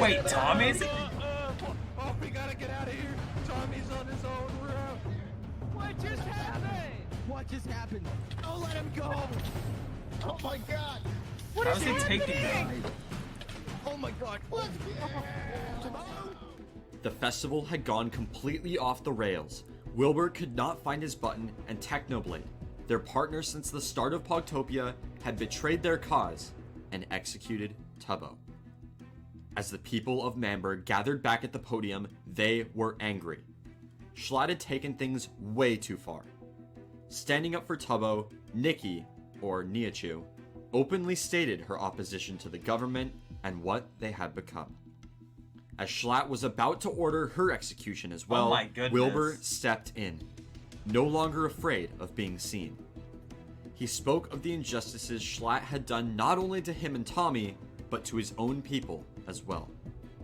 Wait, Tommy's? Oh, we gotta get out of here! Tommy's on his own route! What just happened? What just happened? Don't let him go! Oh my god! How is he taking them? Oh my god! The festival had gone completely off the rails. Wilbur could not find his button, and Technoblade, their partner since the start of Pogtopia, had betrayed their cause and executed Tubbo. As the people of Manberg gathered back at the podium, they were angry. Schlatt had taken things way too far. Standing up for Tubbo, Nikki, or Niachu, openly stated her opposition to the government and what they had become. As Schlatt was about to order her execution as well, my goodness. Wilbur stepped in, no longer afraid of being seen. He spoke of the injustices Schlatt had done not only to him and Tommy, but to his own people as well.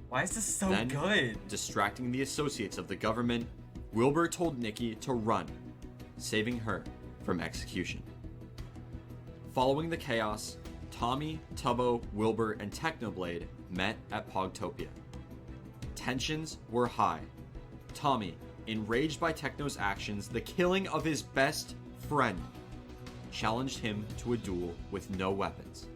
Why is this so Then, good? distracting the associates of the government, Wilbur told Nikki to run, saving her from execution. Following the chaos, Tommy, Tubbo, Wilbur, and Technoblade met at Pogtopia. Tensions were high. Tommy, enraged by Techno's actions, the killing of his best friend, challenged him to a duel with no weapons.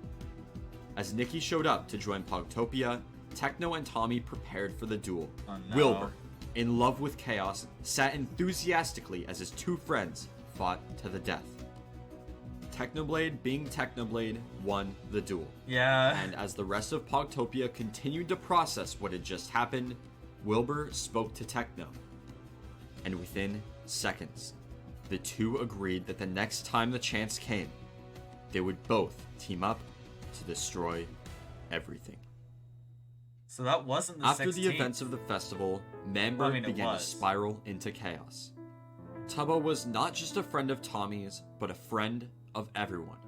As Nikki showed up to join Pogtopia, Techno and Tommy prepared for the duel. Oh, no. Wilbur, in love with chaos, sat enthusiastically as his two friends fought to the death. Technoblade, being Technoblade, won the duel. Yeah. And as the rest of Pogtopia continued to process what had just happened, Wilbur spoke to Techno. And within seconds, the two agreed that the next time the chance came, they would both team up to destroy everything. So that wasn't the After 16th. the events of the festival, Manburg began to spiral into chaos. Tubbo was not just a friend of Tommy's, but a friend of everyone.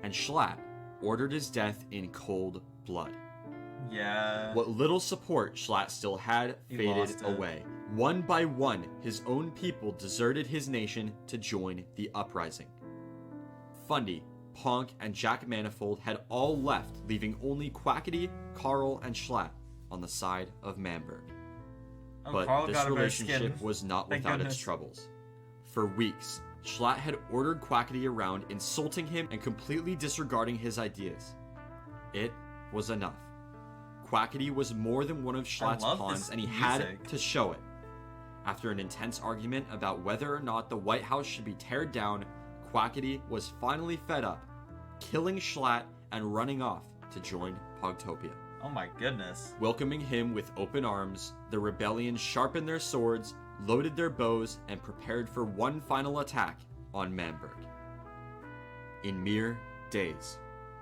And Schlatt ordered his death in cold blood. Yeah. What little support Schlatt still had He faded lost it. away. One by one, his own people deserted his nation to join the uprising. Fundy, Ponk, and Jack Manifold had all left, leaving only Quackity, Carl, and Schlatt on the side of Manburg. Oh, But Carl this got a better relationship skin. was not Thank without goodness. its troubles. For weeks, Schlatt had ordered Quackity around, insulting him and completely disregarding his ideas. It was enough. Quackity was more than one of Schlatt's pawns, and he had to show it. After an intense argument about whether or not the White House should be teared down, Quackity was finally fed up, killing Schlatt and running off to join Pogtopia. Oh my goodness. Welcoming him with open arms, the rebellion sharpened their swords, loaded their bows, and prepared for one final attack on Manburg. In mere days,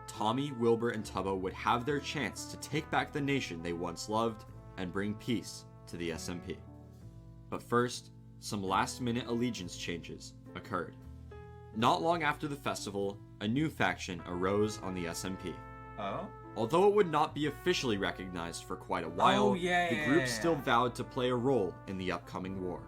Tommy, Wilbur, and Tubbo would have their chance to take back the nation they once loved and bring peace to the SMP. But first, some last-minute allegiance changes occurred. Not long after the festival, a new faction arose on the SMP. Oh? Although it would not be officially recognized for quite a while, the group still vowed to play a role in the upcoming war.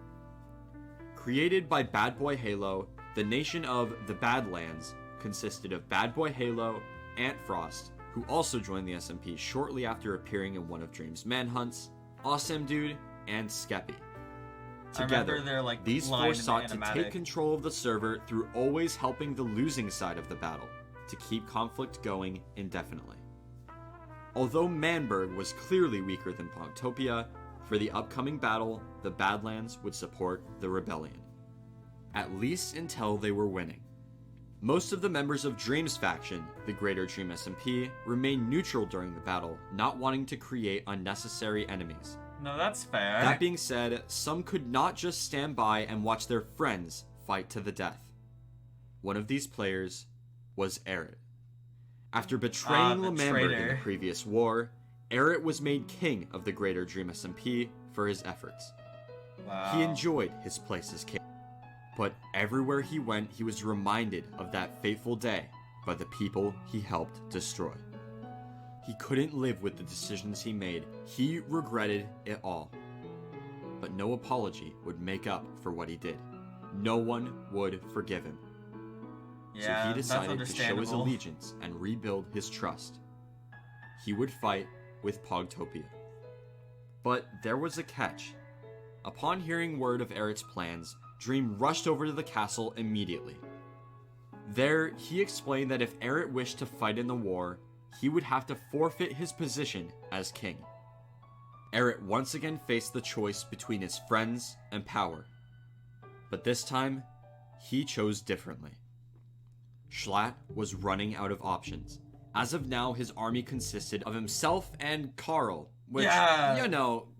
Created by Bad Boy Halo, the nation of the Badlands consisted of Bad Boy Halo, Ant Frost, who also joined the SMP shortly after appearing in one of Dream's manhunts, Awesome Dude, and Skeppy. Together, these four sought to take control of the server through always helping the losing side of the battle, to keep conflict going indefinitely. Although Manburg was clearly weaker than Pogtopia, for the upcoming battle, the Badlands would support the rebellion. At least until they were winning. Most of the members of Dream's faction, the Greater Dream SMP, remained neutral during the battle, not wanting to create unnecessary enemies. No, that's fair. That being said, some could not just stand by and watch their friends fight to the death. One of these players was Eret. After betraying Manburg in the previous war, Eret was made king of the Greater Dream SMP for his efforts. Wow. He enjoyed his place as king, but everywhere he went, he was reminded of that fateful day by the people he helped destroy. He couldn't live with the decisions he made. He regretted it all. But no apology would make up for what he did. No one would forgive him. Yeah, so he decided that's to show his allegiance and rebuild his trust. He would fight with Pogtopia. But there was a catch. Upon hearing word of Eret's plans, Dream rushed over to the castle immediately. There, he explained that if Eret wished to fight in the war, he would have to forfeit his position as king. Eret once again faced the choice between his friends and power. But this time, he chose differently. Schlatt was running out of options. As of now, his army consisted of himself and Carl, which,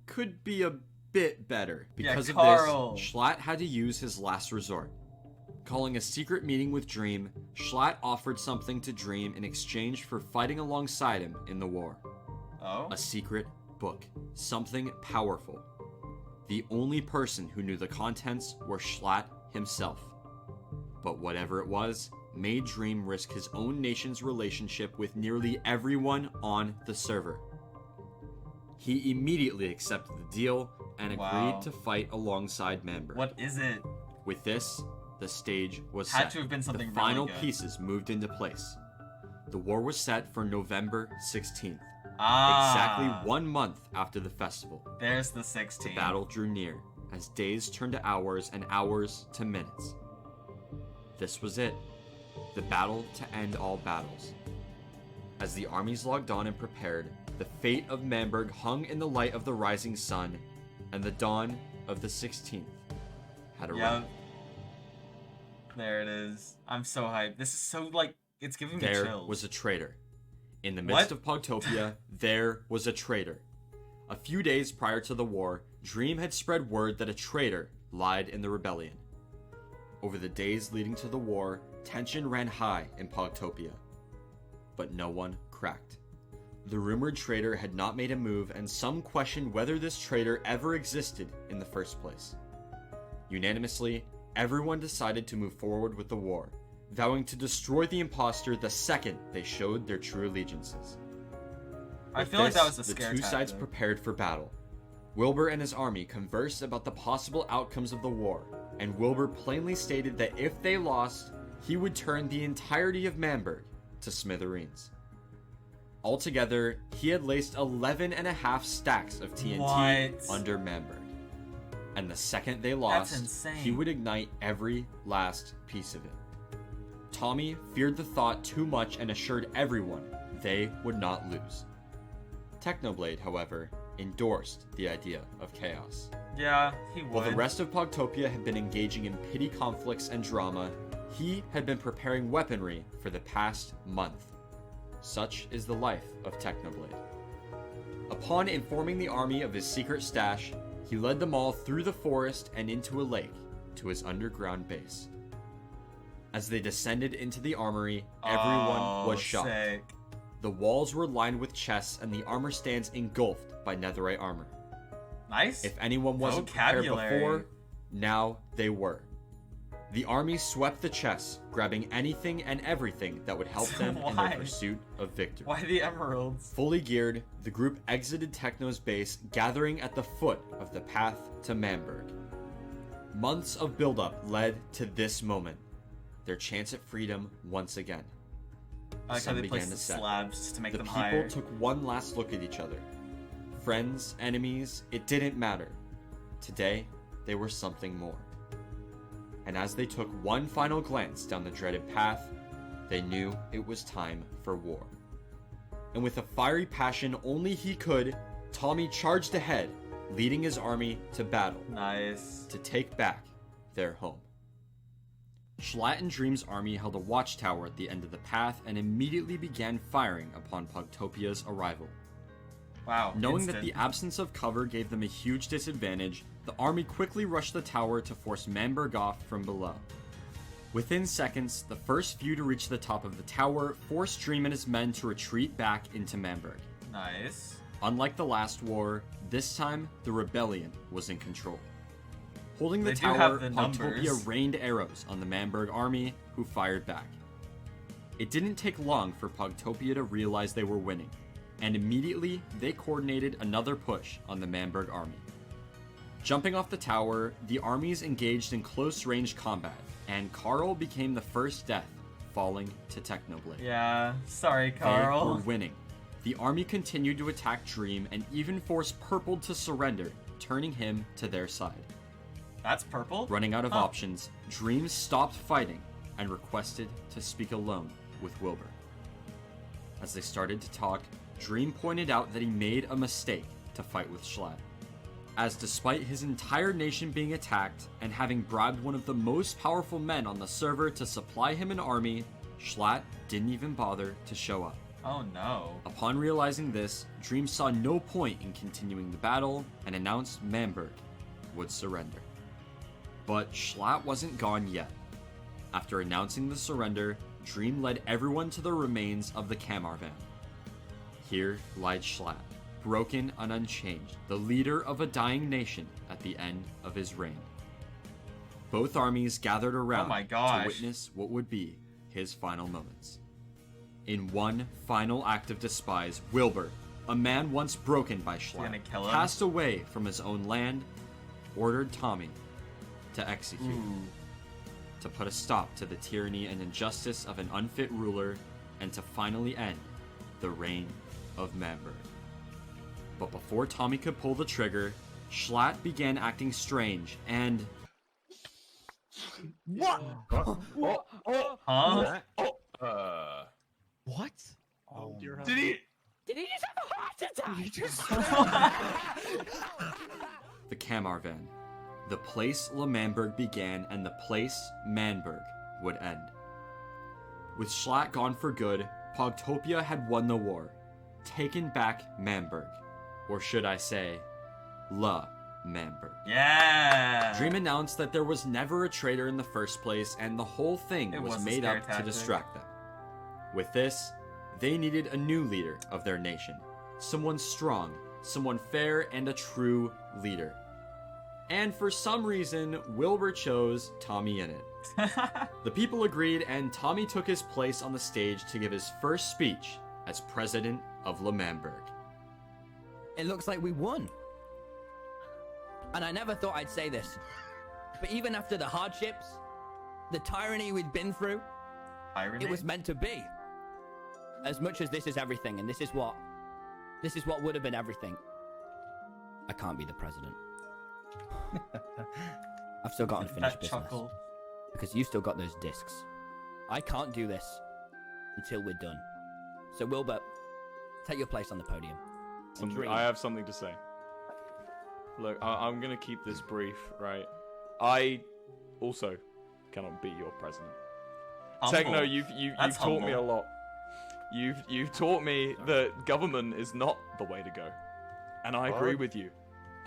could be a bit better. Because of this, Schlatt had to use his last resort. Calling a secret meeting with Dream, Schlatt offered something to Dream in exchange for fighting alongside him in the war. Oh? A secret book. Something powerful. The only person who knew the contents were Schlatt himself. But whatever it was, made Dream risk his own nation's relationship with nearly everyone on the server. He immediately accepted the deal and agreed to fight alongside Manberg. What is it? With this, the stage was Had set. to have been something the final really good. pieces moved into place. The war was set for November 16th. Ah. Exactly 1 month after the festival. There's the 16th. The battle drew near, as days turned to hours and hours to minutes. This was it. The battle to end all battles. As the armies logged on and prepared, the fate of Manburg hung in the light of the rising sun, and the dawn of the 16th had arrived. There it is. I'm so hyped. This is so, it's giving me There chills. was a traitor. In the midst of Pogtopia, there was a traitor. A few days prior to the war, Dream had spread word that a traitor lied in the rebellion. Over the days leading to the war, tension ran high in Pogtopia. But no one cracked. The rumored traitor had not made a move, and some questioned whether this traitor ever existed in the first place. Unanimously, everyone decided to move forward with the war, vowing to destroy the imposter the second they showed their true allegiances. I feel like that was a scare The two sides tactic. prepared for battle. Wilbur and his army conversed about the possible outcomes of the war, and Wilbur plainly stated that if they lost, he would turn the entirety of Manburg to smithereens. Altogether, he had laced 11.5 stacks of TNT under Manburg. And the second they lost, That's insane. he would ignite every last piece of it. Tommy feared the thought too much and assured everyone they would not lose. Technoblade, however, endorsed the idea of chaos. Yeah, he would. While the rest of Pogtopia had been engaging in petty conflicts and drama, he had been preparing weaponry for the past month. Such is the life of Technoblade. Upon informing the army of his secret stash, he led them all through the forest and into a lake to his underground base. As they descended into the armory, everyone was shocked. Sick. The walls were lined with chests and the armor stands engulfed by netherite armor. Nice. If anyone wasn't prepared vocabulary. before, now they were. The army swept the chests, grabbing anything and everything that would help them in their pursuit of victory. Why the emeralds? Fully geared, the group exited Techno's base, gathering at the foot of the path to Manburg. Months of buildup led to this moment, their chance at freedom once again. I like how they placed the slabs just to make them higher. The people took one last look at each other. Friends, enemies, it didn't matter. Today, they were something more. And as they took one final glance down the dreaded path, they knew it was time for war. And with a fiery passion only he could, Tommy charged ahead, leading his army to battle. Nice. To take back their home. Schlatt and Dream's army held a watchtower at the end of the path and immediately began firing upon Pogtopia's arrival. Wow. Knowing that the absence of cover gave them a huge disadvantage, the army quickly rushed the tower to force Manberg off from below. Within seconds, the first few to reach the top of the tower forced Dream and his men to retreat back into Manberg. Nice. Unlike the last war, this time the rebellion was in control. Holding the They do tower, have the Pogtopia numbers. rained arrows on the Manberg army, who fired back. It didn't take long for Pogtopia to realize they were winning, and immediately they coordinated another push on the Manberg army. Jumping off the tower, the armies engaged in close-range combat, and Carl became the first death, falling to Technoblade. Yeah, sorry, They Carl. were winning. The army continued to attack Dream and even forced Purple to surrender, turning him to their side. That's Purple? Running out of options, Dream stopped fighting and requested to speak alone with Wilbur. As they started to talk, Dream pointed out that he made a mistake to fight with Schlatt, as despite his entire nation being attacked and having bribed one of the most powerful men on the server to supply him an army, Schlatt didn't even bother to show up. Oh no. Upon realizing this, Dream saw no point in continuing the battle and announced Manberg would surrender. But Schlatt wasn't gone yet. After announcing the surrender, Dream led everyone to the remains of the Kamar van. Here lied Schlatt, broken and unchanged, the leader of a dying nation at the end of his reign. Both armies gathered around to witness what would be his final moments. In one final act of despise, Wilbur, a man once broken by Schlatt, cast away from his own land, ordered Tommy to execute, to put a stop to the tyranny and injustice of an unfit ruler, and to finally end the reign of Manberg. But before Tommy could pull the trigger, Schlatt began acting strange and... What? Huh? What? Oh dear. Did he just have a heart attack? The Kamar van. The place Manburg began and the place Manburg would end. With Schlatt gone for good, Pogtopia had won the war, taken back Manburg, or should I say, Manburg. Yeah! Dream announced that there was never a traitor in the first place and the whole thing It was was a made scare up to tactic. distract them. With this, they needed a new leader of their nation, someone strong, someone fair, and a true leader. And for some reason, Wilbur chose Tommy in it. The people agreed, and Tommy took his place on the stage to give his first speech as president of Manburg. It looks like we won. And I never thought I'd say this, but even after the hardships, the tyranny we'd been through, it was meant to be. As much as this is everything, and this is what would have been everything, I can't be the president. I've still got unfinished That business. chuckle. Because you've still got those discs. I can't do this until we're done. So Wilbur, take your place on the podium. I have something to say. Look, I'm gonna keep this brief, right? I also cannot be your president. Techno, you've taught me a lot. You've taught me that government is not the way to go, and I agree with you.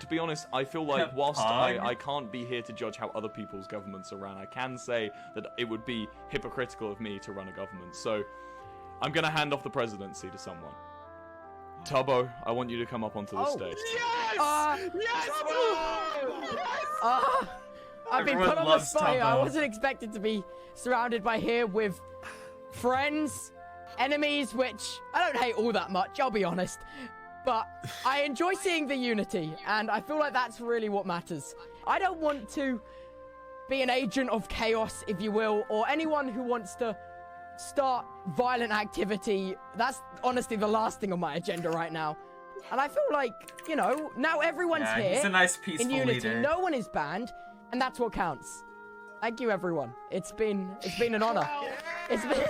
To be honest, I feel like whilst I can't be here to judge how other people's governments are run, I can say that it would be hypocritical of me to run a government. So I'm gonna hand off the presidency to someone. Tubbo, I want you to come up onto the stage. Yes! I've been put on the spot here. I wasn't expected to be surrounded by here with friends, enemies, which I don't hate all that much, I'll be honest. But I enjoy seeing the unity, and I feel like that's really what matters. I don't want to be an agent of chaos, if you will, or anyone who wants to start violent activity. That's honestly the last thing on my agenda right now. And I feel like, you know, now everyone's here. He's a nice, peaceful in unity. leader. No one is banned, and that's what counts. Thank you, everyone. It's been an honor. It's been.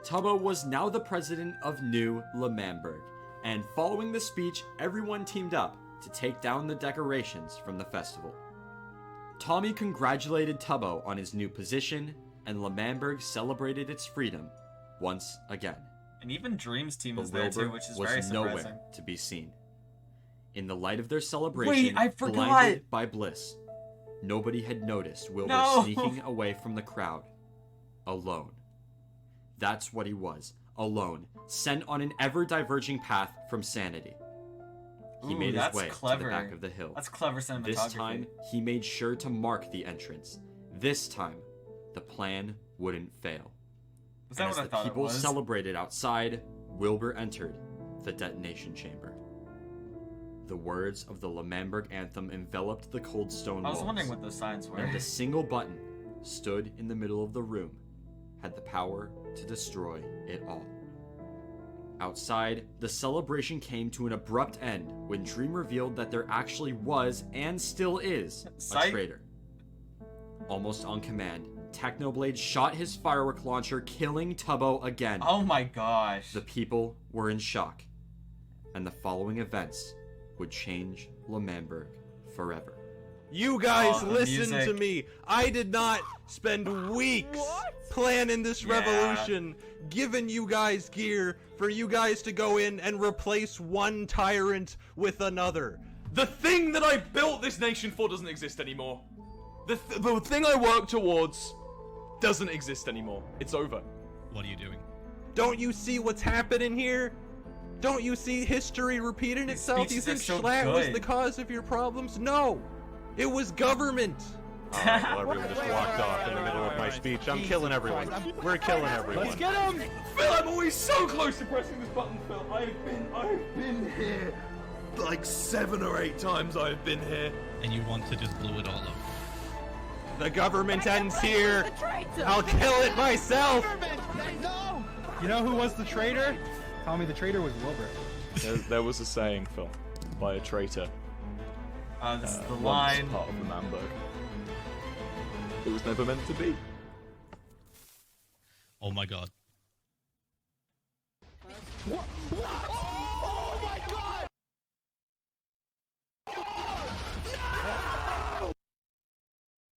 Tubbo was now the president of New Manburg, and following the speech, everyone teamed up to take down the decorations from the festival. Tommy congratulated Tubbo on his new position, and Manburg celebrated its freedom once again. And even Dream's team But is there too, Wilbur which is was very surprising. nowhere to be seen. In the light of their celebration, I forgot! blinded by bliss, nobody had noticed Wilbur sneaking away from the crowd, alone. That's what he was, alone, sent on an ever-diverging path from sanity. He made his way to the back of the hill. That's clever cinematography. This time, he made sure to mark the entrance. This time, the plan wouldn't fail. Was that and what I as the thought it people was? celebrated outside, Wilbur entered the detonation chamber. The words of the Manberg anthem enveloped the cold stone walls. I was wondering what those signs were. And the single button stood in the middle of the room had the power to destroy it all. Outside, the celebration came to an abrupt end when Dream revealed that there actually was, and still is, a traitor. Almost on command, Technoblade shot his firework launcher, killing Tubbo again. Oh my gosh. The people were in shock, and the following events would change Manburg forever. You guys listen to me. I did not spend weeks planning this revolution, giving you guys gear for you guys to go in and replace one tyrant with another. The thing that I built this nation for doesn't exist anymore. The thing I worked towards doesn't exist anymore. It's over. What are you doing? Don't you see what's happening here? Don't you see history repeating itself? You think Schlatt was the cause of your problems? No! It was government! Well, everyone just walked off in the middle of my speech. I'm killing everyone. We're killing everyone. Let's get him! Phil, I'm always so close to pressing this button, Phil. I've been here. Like 7 or 8 times I've been here. And you want to just blow it all up. The government ends here. I'll kill it myself. You know who was the traitor? Tommy, the traitor was Wilbur. There was a saying, Phil, by a traitor. This is the once line. part of the Manburg. It was never meant to be. Oh my god. What? Oh my god! No!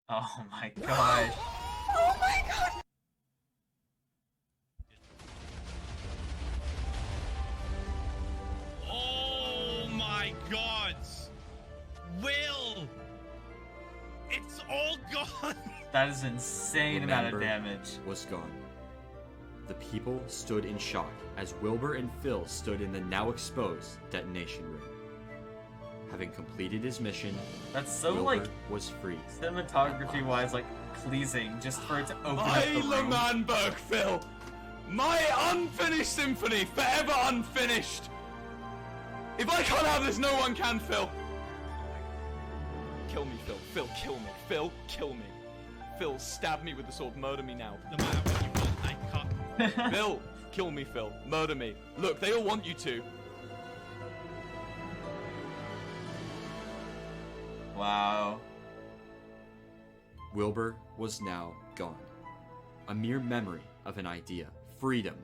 Oh my gosh. Oh my god! Oh my god! Will! It's all gone! That is an insane amount of Manburg damage. Was gone. The people stood in shock as Wilbur and Phil stood in the now exposed detonation room. Having completed his mission, That's so Wilbur like was free. cinematography wise, like pleasing, just for it to open up the room. Manburg, Phil! My unfinished symphony, forever unfinished! If I can't have this, no one can, Phil! Kill me, Phil. Phil, kill me. Phil, kill me. Phil, stab me with the sword. Murder me now. No matter what you want, I can't. Phil, kill me, Phil. Murder me. Look, they all want you to. Wow. Wilbur was now gone. A mere memory of an idea. Freedom.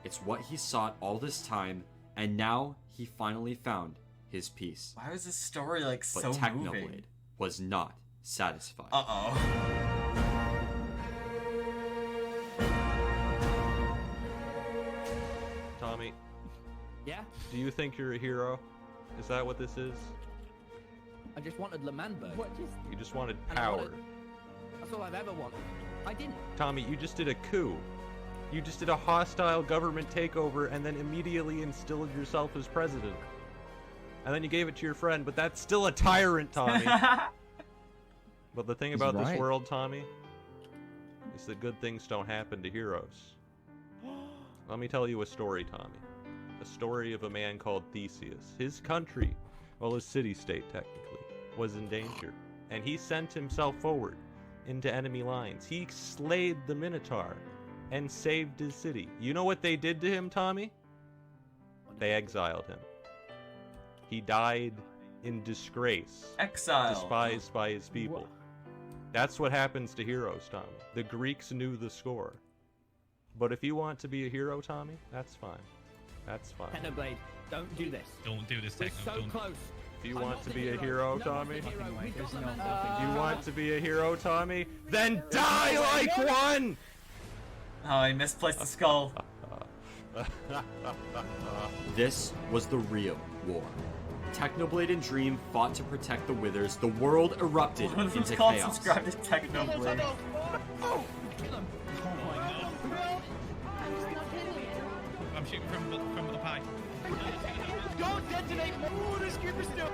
It's what he sought all this time, and now he finally found his peace. Why was this story like but so Technoblade moving? was not satisfied. Uh-oh. Tommy. Yeah? Do you think you're a hero? Is that what this is? I just wanted Manburg. What just? You just wanted And I power. wanted- That's all I've ever wanted. I didn't. Tommy, you just did a coup. You just did a hostile government takeover and then immediately instilled yourself as president. And then you gave it to your friend, but that's still a tyrant, Tommy. But the thing He's about this right. world, Tommy, is that good things don't happen to heroes. Let me tell you a story, Tommy. A story of a man called Theseus. His country, well, his city-state technically, was in danger. And he sent himself forward into enemy lines. He slayed the Minotaur and saved his city. You know what they did to him, Tommy? They exiled him. He died in disgrace. Exile. Despised by his people. That's what happens to heroes, Tommy. The Greeks knew the score. But if you want to be a hero, Tommy, that's fine. That's fine. Technoblade, don't do this. Don't do this, We're Techno. so Don't. close. If you I'm want not to the be a hero. hero, No Tommy, one's the hero. We got There's no Manburg. you want to be a hero, Tommy, then die like one! Oh, I misplaced the skull. This was the real war. Technoblade and Dream fought to protect the Withers. The world erupted into Called chaos. subscribe to Technoblade. I'm shooting from the pie. Don't detonate more! This creeper's still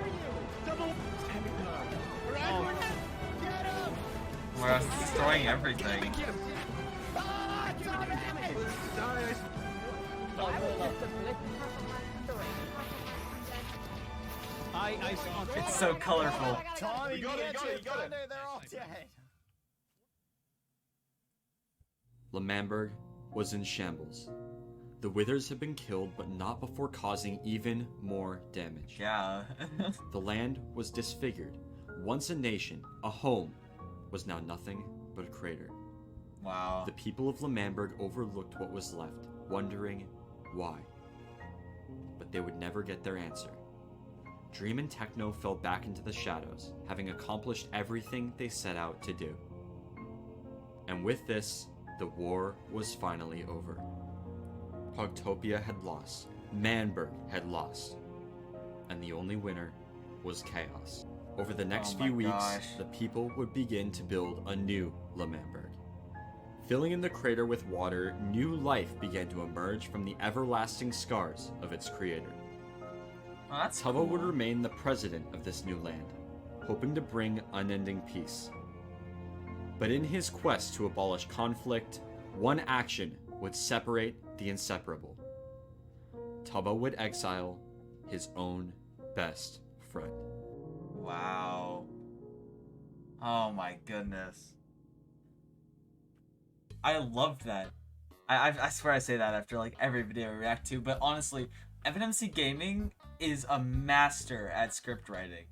double. Get him! We're destroying everything. I saw It's so colorful. Tommy, You got it. They're all dead. Manburg was in shambles. The Withers had been killed, but not before causing even more damage. Yeah. The land was disfigured. Once a nation, a home, was now nothing but a crater. Wow. The people of Manburg overlooked what was left, wondering why. But they would never get their answer. Dream and Techno fell back into the shadows, having accomplished everything they set out to do. And with this, the war was finally over. Pogtopia had lost, Manberg had lost, and the only winner was chaos. Over the next few weeks, the people would begin to build a new Manburg. Filling in the crater with water, new life began to emerge from the everlasting scars of its creator. Well, that's Tubbo cool. would remain the president of this new land, hoping to bring unending peace. But in his quest to abolish conflict, one action would separate the inseparable. Tubbo would exile his own best friend. Wow. Oh my goodness. I loved that. I swear I say that after like every video I react to, but honestly, FNMC Gaming is a master at script writing.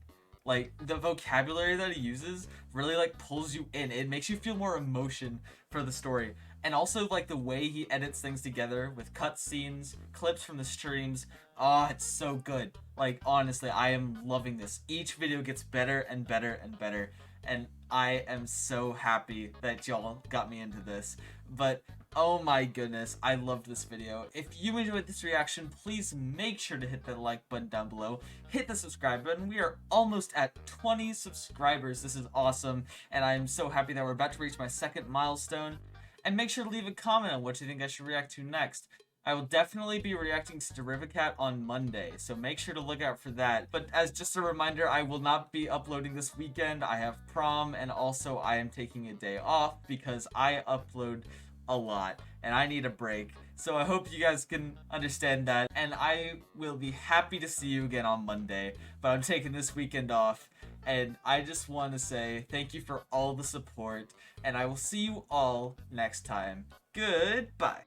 Like, the vocabulary that he uses really like pulls you in. It makes you feel more emotion for the story. And also like the way he edits things together with cutscenes, clips from the streams. Oh, it's so good. Like, honestly, I am loving this. Each video gets better and better and better. And I am so happy that y'all got me into this. But oh my goodness, I loved this video. If you enjoyed this reaction, please make sure to hit the like button down below. Hit the subscribe button. We are almost at 20 subscribers. This is awesome. And I am so happy that we're about to reach my second milestone. And make sure to leave a comment on what you think I should react to next. I will definitely be reacting to Derivacat on Monday, so make sure to look out for that. But as just a reminder, I will not be uploading this weekend. I have prom, and also I am taking a day off because I upload a lot, and I need a break. So I hope you guys can understand that, and I will be happy to see you again on Monday, but I'm taking this weekend off. And I just want to say thank you for all the support, and I will see you all next time. Goodbye.